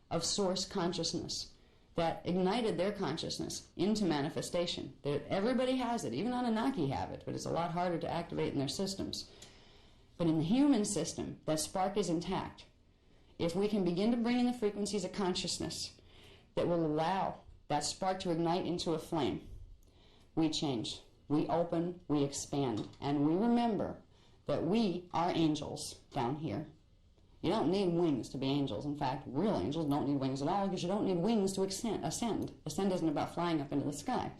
of source consciousness that ignited their consciousness into manifestation. That everybody has it, even Anunnaki have it, but it's a lot harder to activate in their systems. But in the human system, that spark is intact. If we can begin to bring in the frequencies of consciousness that will allow that spark to ignite into a flame, we change, we open, we expand, and we remember that we are angels down here. You don't need wings to be angels. In fact, real angels don't need wings at all because you don't need wings to ascend. Ascend isn't about flying up into the sky.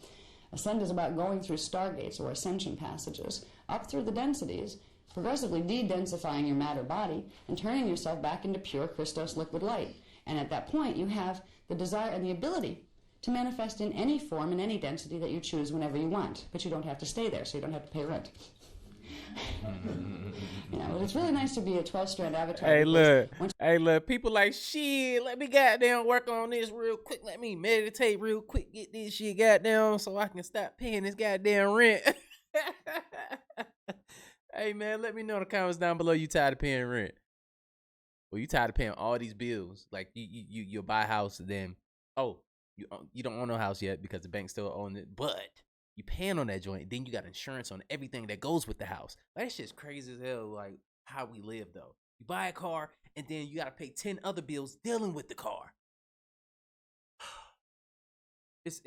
Ascend is about going through stargates or ascension passages, up through the densities, progressively de-densifying your matter body and turning yourself back into pure Christos liquid light. And at that point, you have the desire and the ability to manifest in any form and any density that you choose whenever you want. But you don't have to stay there, so you don't have to pay rent. It's really nice to be a 12-strand avatar. Hey, look, people like, shit, let me goddamn work on this real quick. Let me meditate real quick, get this shit goddamn so I can stop paying this goddamn rent. Hey, man, let me know in the comments down below you tired of paying rent. Well, you tired of paying all these bills. Like, you'll buy a house and then, you don't own no house yet because the bank still owns it, but you paying on that joint. Then you got insurance on everything that goes with the house. Like, that shit's crazy as hell, like, how we live, though. You buy a car, and then you got to pay 10 other bills dealing with the car. It's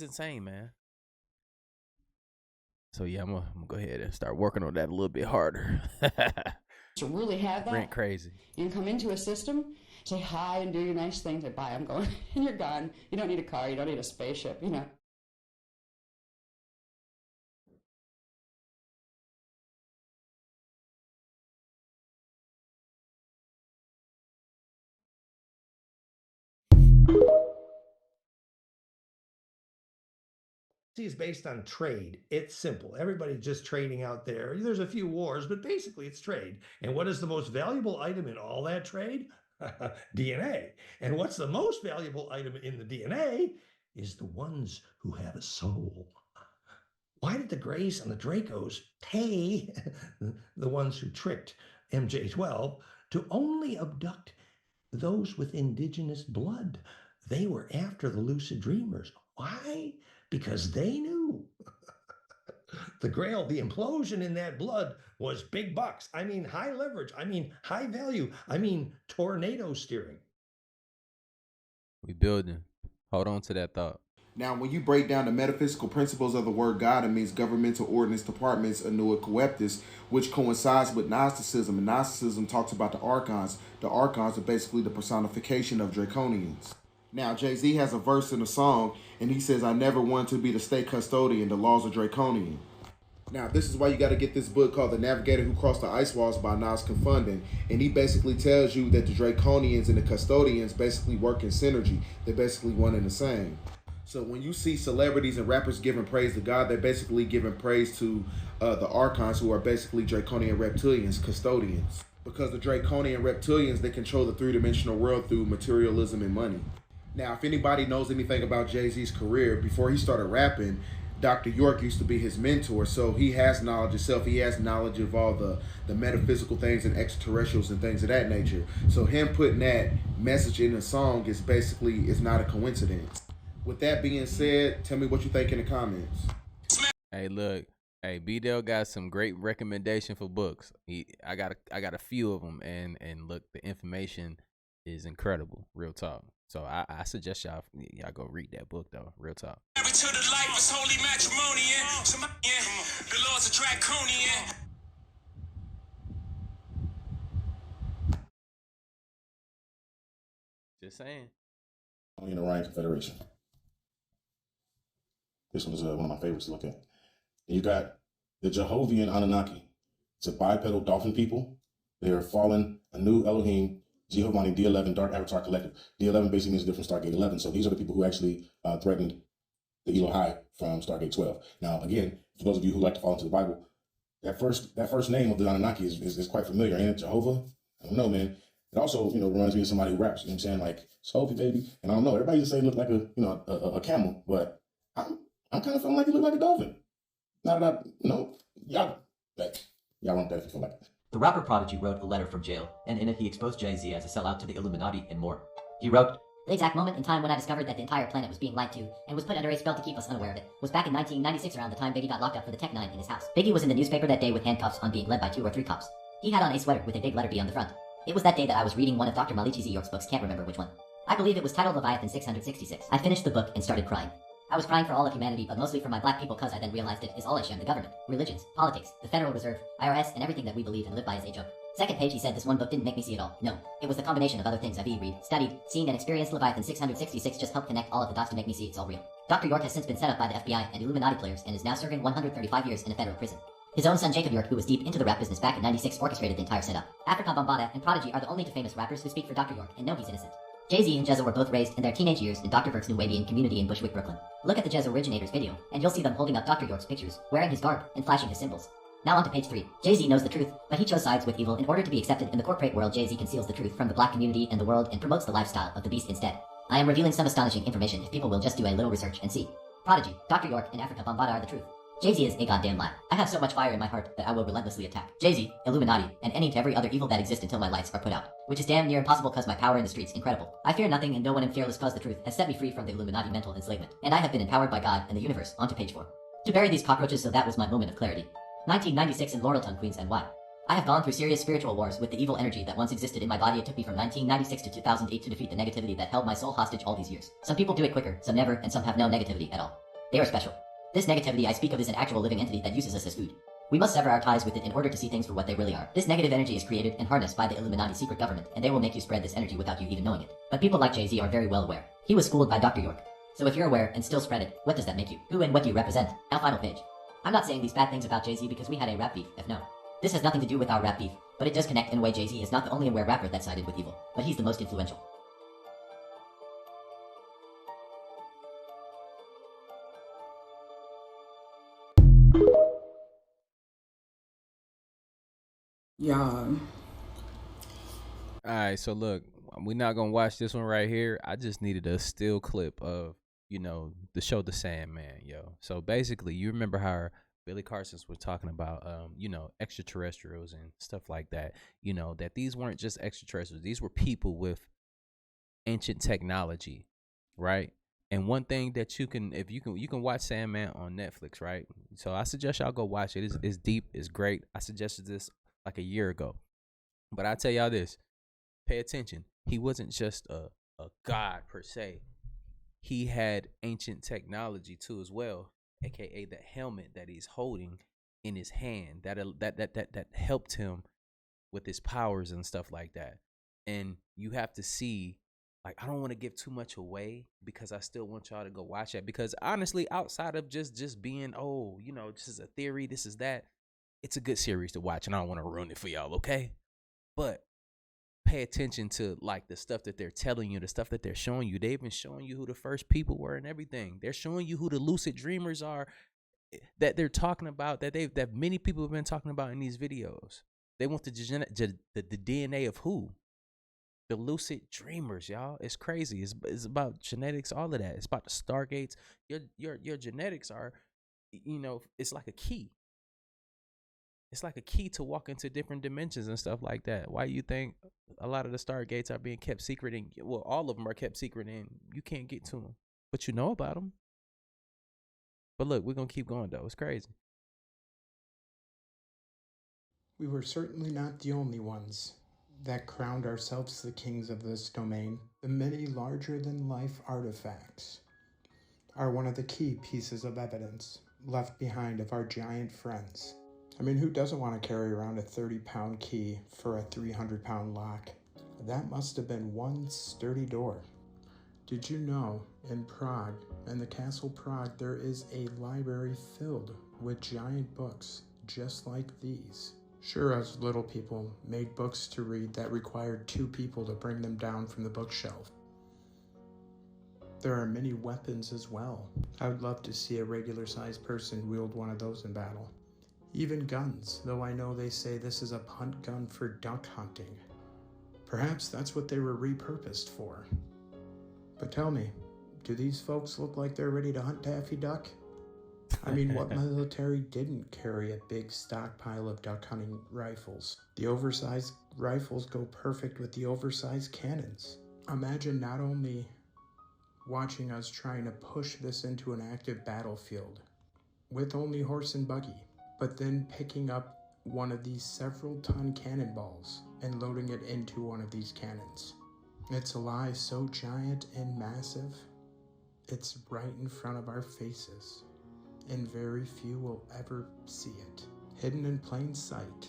insane, man. So yeah, I'm gonna go ahead and start working on that a little bit harder. To really have that, rent crazy. You can come into a system, say hi, and do your nice thing. Say bye, I'm going, and you're gone. You don't need a car. You don't need a spaceship. Is based on trade. It's simple. Everybody's just trading out there. There's a few wars, but basically it's trade. And what is the most valuable item in all that trade? DNA. And what's the most valuable item in the DNA is the ones who have a soul. Why did the Greys and the Dracos pay the ones who tricked MJ12 to only abduct those with indigenous blood? They were after the lucid dreamers. Why? Because they knew The Grail, the implosion in that blood was big bucks. I mean, high leverage. I mean, high value. I mean, tornado steering. We building. Hold on to that thought. Now, when you break down the metaphysical principles of the word God, it means governmental ordinance departments, annua coeptis, which coincides with Gnosticism. And Gnosticism talks about the archons. The archons are basically the personification of draconians. Now, Jay-Z has a verse in a song, and he says, I never wanted to be the state custodian. The laws are draconian. Now, this is why you got to get this book called The Navigator Who Crossed the Ice Walls by Nas Confunding. And he basically tells you that the draconians and the custodians basically work in synergy. They're basically one and the same. So when you see celebrities and rappers giving praise to God, they're basically giving praise to the archons, who are basically draconian reptilians, custodians. Because the draconian reptilians, they control the three-dimensional world through materialism and money. Now, if anybody knows anything about Jay-Z's career, before he started rapping, Dr. York used to be his mentor, so he has knowledge himself. He has knowledge of all the metaphysical things and extraterrestrials and things of that nature. So him putting that message in a song is not a coincidence. With that being said, tell me what you think in the comments. Hey, look. Hey, B-Dell got some great recommendation for books. I got a few of them, and look, the information is incredible. Real talk. So I suggest y'all go read that book though. Real talk. Married to the life is holy matrimony. The laws are draconian. Just saying. In the Orion Confederation. This one is one of my favorites to look at. And you got the Jehovian Anunnaki. It's a bipedal dolphin people. They are fallen, a new Elohim, Giovanni, D11, Dark Avatar Collective. D11 basically means a different Stargate 11. So these are the people who actually threatened the Elohai from Stargate 12. Now, again, for those of you who like to fall into the Bible, that first name of the Anunnaki is quite familiar, ain't it? Jehovah? I don't know, man. It also, reminds me of somebody who raps, you know what I'm saying? Like, Sophie, baby. And I don't know, everybody just say it look like a camel, but I'm kind of feeling like it look like a dolphin. Now that y'all want that if you feel like it. The rapper Prodigy wrote a letter from jail, and in it he exposed Jay-Z as a sellout to the Illuminati and more. He wrote, "The exact moment in time when I discovered that the entire planet was being lied to and was put under a spell to keep us unaware of it was back in 1996, around the time Biggie got locked up for the Tech 9 in his house. Biggie was in the newspaper that day with handcuffs on, being led by 2 or 3 cops. He had on a sweater with a big letter B on the front. It was that day that I was reading one of Dr. Malichi Z. York's books, can't remember which one. I believe it was titled Leviathan 666. I finished the book and started crying. I was crying for all of humanity, but mostly for my black people, cause I then realized it is all a sham. The government, religions, politics, the Federal Reserve, IRS, and everything that we believe and live by is a joke. Second page, he said this one book didn't make me see it all. No, it was the combination of other things I've read, studied, seen, and experienced. Leviathan 666 just helped connect all of the dots to make me see it's all real. Dr. York has since been set up by the FBI and Illuminati players and is now serving 135 years in a federal prison. His own son Jacob York, who was deep into the rap business back in '96, orchestrated the entire setup. Africa Bambaataa and Prodigy are the only 2 famous rappers who speak for Dr. York and know he's innocent. Jay-Z and Jezza were both raised in their teenage years in Dr. Burke's Nuwabian community in Bushwick, Brooklyn. Look at the Jezza Originators video, and you'll see them holding up Dr. York's pictures, wearing his garb, and flashing his symbols. Now on to page 3. Jay-Z knows the truth, but he chose sides with evil in order to be accepted in the corporate world. Jay-Z conceals the truth from the black community and the world and promotes the lifestyle of the beast instead. I am revealing some astonishing information if people will just do a little research and see. Prodigy, Dr. York, and Africa Bambaataa are the truth. Jay-Z is a goddamn lie. I have so much fire in my heart that I will relentlessly attack Jay-Z, Illuminati, and any and every other evil that exists until my lights are put out. Which is damn near impossible cause my power in the streets incredible. I fear nothing and no one, am fearless cause the truth has set me free from the Illuminati mental enslavement. And I have been empowered by God and the universe. On to page 4. To bury these cockroaches, so that was my moment of clarity. 1996 in Laurelton, Queens, NY. I have gone through serious spiritual wars with the evil energy that once existed in my body. It took me from 1996 to 2008 to defeat the negativity that held my soul hostage all these years. Some people do it quicker, some never, and some have no negativity at all. They are special. This negativity I speak of is an actual living entity that uses us as food. We must sever our ties with it in order to see things for what they really are. This negative energy is created and harnessed by the Illuminati secret government, and they will make you spread this energy without you even knowing it. But people like Jay-Z are very well aware. He was schooled by Dr. York. So if you're aware and still spread it, what does that make you? Who and what do you represent? Now final page. I'm not saying these bad things about Jay-Z because we had a rap beef, if no. This has nothing to do with our rap beef, but it does connect in a way. Jay-Z is not the only aware rapper that sided with evil, but he's the most influential. Y'all. Alright, so look, we're not gonna watch this one right here. I just needed a still clip of, the show The Sandman, yo. So basically, you remember how Billy Carson's was talking about, extraterrestrials and stuff like that. That these weren't just extraterrestrials. These were people with ancient technology, right? And one thing that you can watch Sandman on Netflix, right? So I suggest y'all go watch it. It's deep, it's great. I suggested this like a year ago. But I tell y'all this, pay attention. He wasn't just a god per se. He had ancient technology too as well, aka the helmet that he's holding in his hand that helped him with his powers and stuff like that. And you have to see, like, I don't want to give too much away because I still want y'all to go watch it, because honestly, outside of just being, oh, you know, this is a theory, this is that, it's a good series to watch, and I don't want to ruin it for y'all, okay? But pay attention to, like, the stuff that they're telling you, the stuff that they're showing you. They've been showing you who the first people were and everything. They're showing you who the lucid dreamers are that they're talking about, that many people have been talking about in these videos. They want the DNA of who? The lucid dreamers, y'all. It's crazy. It's about genetics, all of that. It's about the stargates. Your genetics are, you know, it's like a key. It's like a key to walk into different dimensions and stuff like that. Why do you think a lot of the stargates are being kept secret? And, well, all of them are kept secret and you can't get to them, but you know about them. But look, we're going to keep going, though. It's crazy. We were certainly not the only ones that crowned ourselves the kings of this domain. The many larger-than-life artifacts are one of the key pieces of evidence left behind of our giant friends. I mean, who doesn't want to carry around a 30-pound key for a 300-pound lock? That must have been one sturdy door. Did you know in Prague, in the Castle Prague, there is a library filled with giant books just like these? Sure, us little people made books to read that required 2 people to bring them down from the bookshelf. There are many weapons as well. I would love to see a regular-sized person wield one of those in battle. Even guns, though I know they say this is a punt gun for duck hunting. Perhaps that's what they were repurposed for. But tell me, do these folks look like they're ready to hunt Daffy Duck? I mean, what military didn't carry a big stockpile of duck hunting rifles? The oversized rifles go perfect with the oversized cannons. Imagine not only watching us trying to push this into an active battlefield with only horse and buggy, but then picking up one of these several-ton cannonballs and loading it into one of these cannons. It's a lie so giant and massive, it's right in front of our faces, and very few will ever see it. Hidden in plain sight,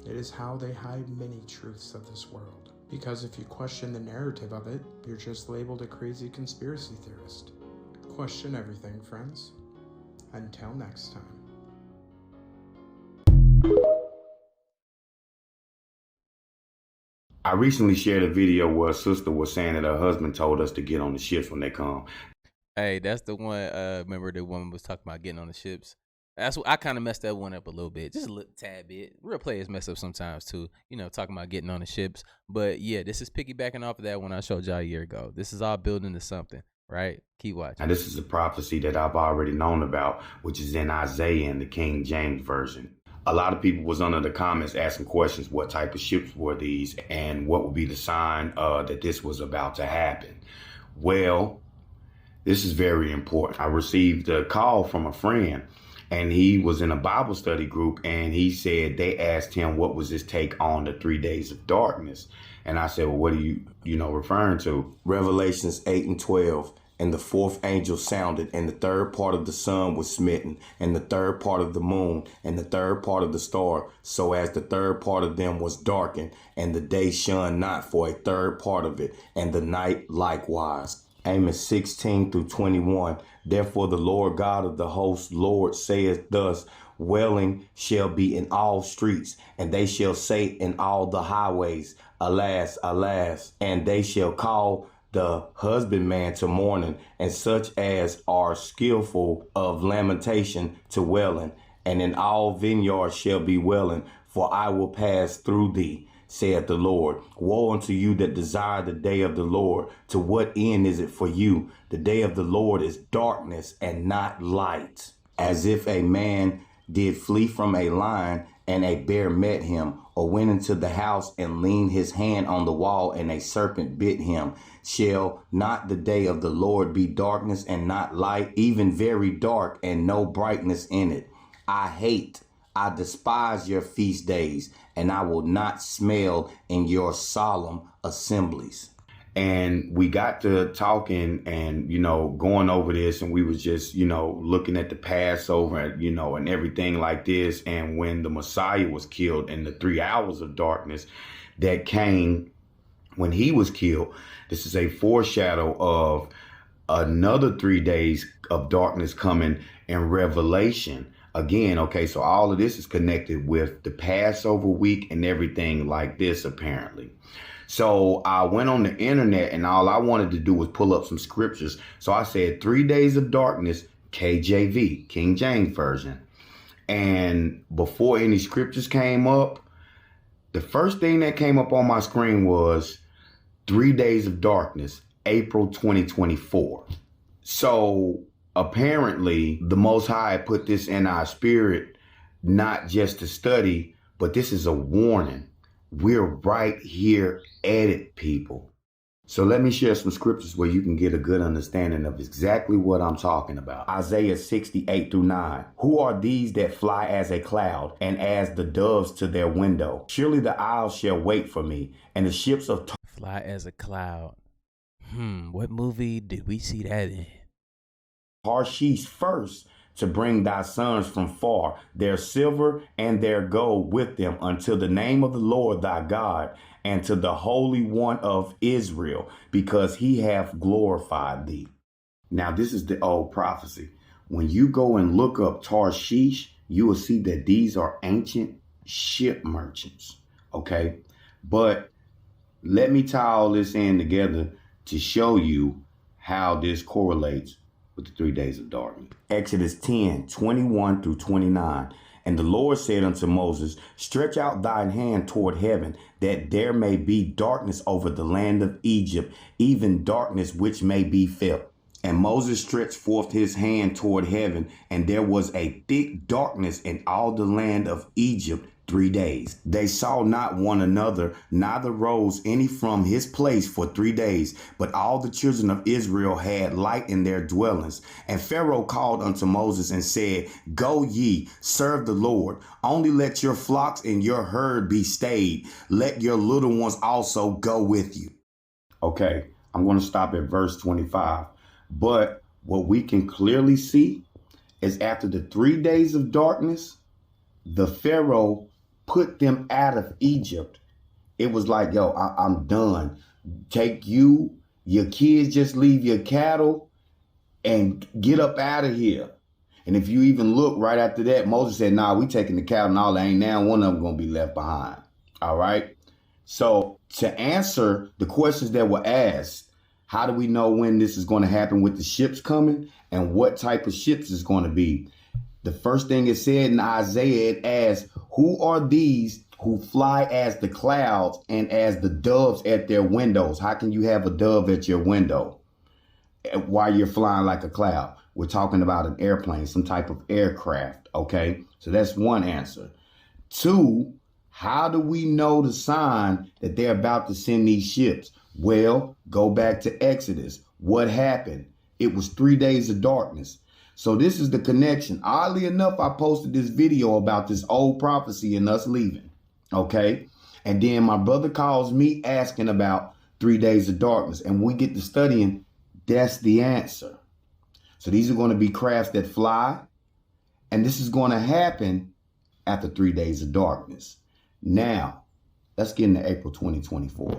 it is how they hide many truths of this world. Because if you question the narrative of it, you're just labeled a crazy conspiracy theorist. Question everything, friends. Until next time. I recently shared a video where a sister was saying that her husband told us to get on the ships when they come. Hey, that's the one. Remember the woman was talking about getting on the ships. That's what I kind of messed that one up a little bit, just a little tad bit. Real players mess up sometimes too, you know, talking about getting on the ships. But yeah, this is piggybacking off of that one I showed y'all a year ago. This is all building to something, right? Keep watching. Now, this is a prophecy that I've already known about, which is in Isaiah in the King James Version. A lot of people was under the comments asking questions, what type of ships were these and what would be the sign that this was about to happen. Well, this is very important. I received a call from a friend and he was in a Bible study group and he said they asked him what was his take on the 3 days of darkness. And I said, well, what are you referring to? Revelations 8:12. And the 4th angel sounded, and the 3rd part of the sun was smitten, and the 3rd part of the moon, and the 3rd part of the star, so as the 3rd part of them was darkened, and the day shone not for a 3rd part of it, and the night likewise. Amos 16-21. Therefore the Lord God of the hosts, Lord, saith thus, wailing shall be in all streets, and they shall say in all the highways, alas, alas, and they shall call the husbandman to mourning, and such as are skillful of lamentation to wailing, and in all vineyards shall be wailing, for I will pass through thee, saith the Lord. Woe unto you that desire the day of the Lord. To what end is it for you? The day of the Lord is darkness and not light. As if a man did flee from a lion and a bear met him, or went into the house and leaned his hand on the wall, and a serpent bit him. Shall not the day of the Lord be darkness and not light, even very dark and no brightness in it? I despise your feast days, and I will not smell in your solemn assemblies. And we got to talking and, going over this, and we was just, looking at the Passover, and everything like this. And when the Messiah was killed and the 3 hours of darkness that came when he was killed, this is a foreshadow of another 3 days of darkness coming in Revelation. Again, okay, so all of this is connected with the Passover week and everything like this, apparently. So I went on the internet and all I wanted to do was pull up some scriptures. So I said 3 days of darkness, KJV, King James Version. And before any scriptures came up, the first thing that came up on my screen was 3 days of darkness, April 2024. So apparently the Most High put this in our spirit, not just to study, but this is a warning. We're right here at it, people. So let me share some scriptures where you can get a good understanding of exactly what I'm talking about. Isaiah 68-9. Who are these that fly as a cloud and as the doves to their window? Surely the isles shall wait for me, and the ships of fly as a cloud. What movie did we see that in? Tarshish first, to bring thy sons from far, their silver and their gold with them, unto the name of the Lord thy God, and to the Holy One of Israel, because he hath glorified thee. Now, this is the old prophecy. When you go and look up Tarshish, you will see that these are ancient ship merchants, okay? But let me tie all this in together to show you how this correlates with the 3 days of darkness. Exodus 10:21-29. And the Lord said unto Moses, stretch out thine hand toward heaven, that there may be darkness over the land of Egypt, even darkness which may be felt. And Moses stretched forth his hand toward heaven, and there was a thick darkness in all the land of Egypt 3 days. They saw not one another, neither rose any from his place for 3 days. But all the children of Israel had light in their dwellings. And Pharaoh called unto Moses and said, go ye, serve the Lord. Only let your flocks and your herd be stayed. Let your little ones also go with you. Okay, I'm going to stop at verse 25. But what we can clearly see is after the 3 days of darkness, the Pharaoh put them out of Egypt. It was like, yo, I'm done. Take you, your kids, just leave your cattle and get up out of here. And if you even look right after that, Moses said, nah, we taking the cattle and all. Ain't now one of them going to be left behind. All right. So to answer the questions that were asked, how do we know when this is going to happen with the ships coming and what type of ships it's going to be? The first thing it said in Isaiah, it asked, who are these who fly as the clouds and as the doves at their windows? How can you have a dove at your window while you're flying like a cloud? We're talking about an airplane, some type of aircraft. Okay, so that's one answer. Two, how do we know the sign that they're about to send these ships? Well, go back to Exodus. What happened? It was 3 days of darkness. So this is the connection. Oddly enough, I posted this video about this old prophecy and us leaving. Okay. And then my brother calls me asking about 3 days of darkness. And when we get to studying, that's the answer. So these are going to be crafts that fly. And this is going to happen after 3 days of darkness. Now, let's get into April 2024.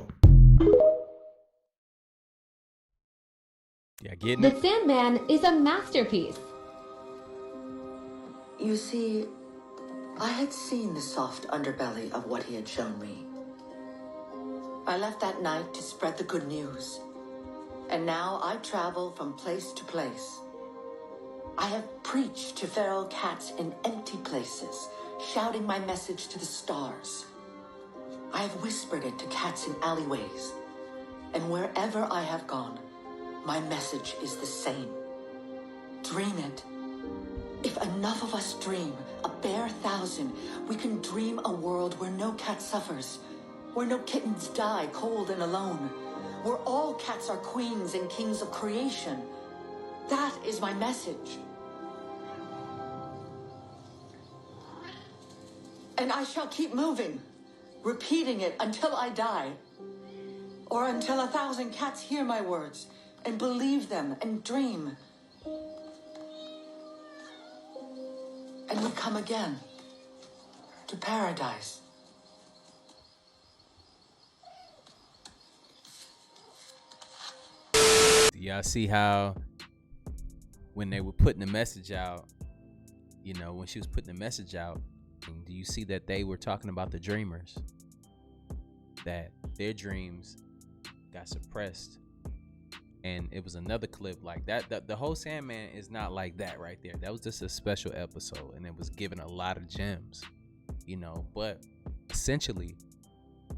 Yeah, getting The Sandman is a masterpiece. You see, I had seen the soft underbelly of what he had shown me. I left that night to spread the good news. And now I travel from place to place. I have preached to feral cats in empty places, shouting my message to the stars. I have whispered it to cats in alleyways. And wherever I have gone, my message is the same. Dream it. If enough of us dream, a bare 1,000, we can dream a world where no cat suffers, where no kittens die cold and alone, where all cats are queens and kings of creation. That is my message. And I shall keep moving, repeating it until I die, or until 1,000 cats hear my words and believe them and dream. And we come again to paradise. Y'all see how when they were putting the message out, you know, when she was putting the message out, and do you see that they were talking about the dreamers, that their dreams got suppressed? And it was another clip like that. The whole Sandman is not like that right there. That was just a special episode, and it was given a lot of gems, you know. But essentially,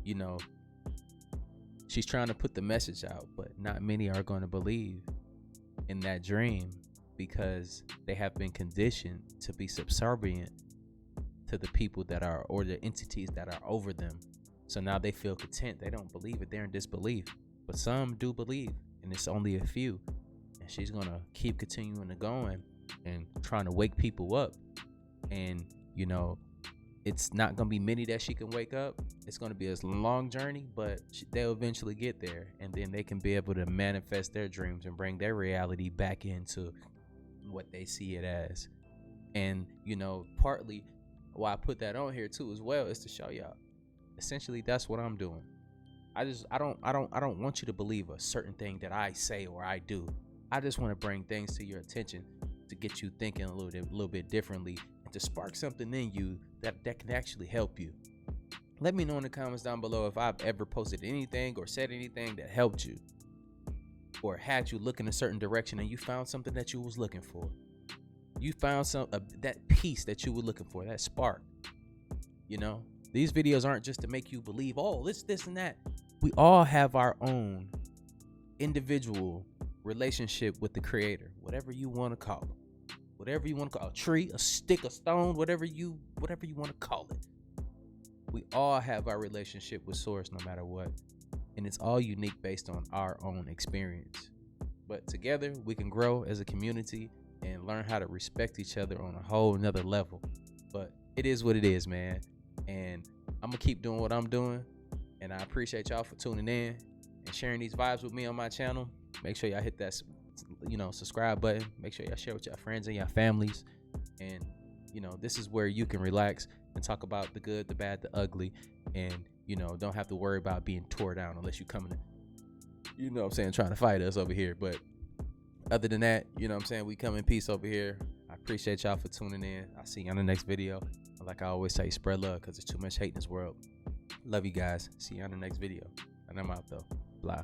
you know, she's trying to put the message out, but not many are going to believe in that dream because they have been conditioned to be subservient to the people that are, or the entities that are over them. So now they feel content. They don't believe it. They're in disbelief. But some do believe, and it's only a few. And she's going to keep continuing to going and trying to wake people up. And, you know, it's not going to be many that she can wake up. It's going to be a long journey, but they'll eventually get there. And then they can be able to manifest their dreams and bring their reality back into what they see it as. And, you know, partly why I put that on here too as well is to show y'all. Essentially, that's what I'm doing. I don't want you to believe a certain thing that I say or I do. I just want to bring things to your attention to get you thinking a little bit differently and to spark something in you that can actually help you. Let me know in the comments down below if I've ever posted anything or said anything that helped you or had you look in a certain direction and you found something that you was looking for. You found that piece that you were looking for, that spark. You know, these videos aren't just to make you believe, oh, this and that. We all have our own individual relationship with the Creator, whatever you want to call it. Whatever you want to call it, a tree, a stick, a stone, whatever you want to call it. We all have our relationship with Source no matter what. And it's all unique based on our own experience. But together we can grow as a community and learn how to respect each other on a whole nother level. But it is what it is, man. And I'm gonna keep doing what I'm doing. And I appreciate y'all for tuning in and sharing these vibes with me on my channel. Make sure y'all hit that, you know, subscribe button. Make sure y'all share with your friends and your families. And, you know, this is where you can relax and talk about the good, the bad, the ugly. And, you know, don't have to worry about being tore down unless you coming, you know what I'm saying, trying to fight us over here. But other than that, you know what I'm saying, we come in peace over here. I appreciate y'all for tuning in. I'll see you on the next video. Like I always say, spread love because there's too much hate in this world. Love you guys. See you on the next video. And I'm out though. Blah.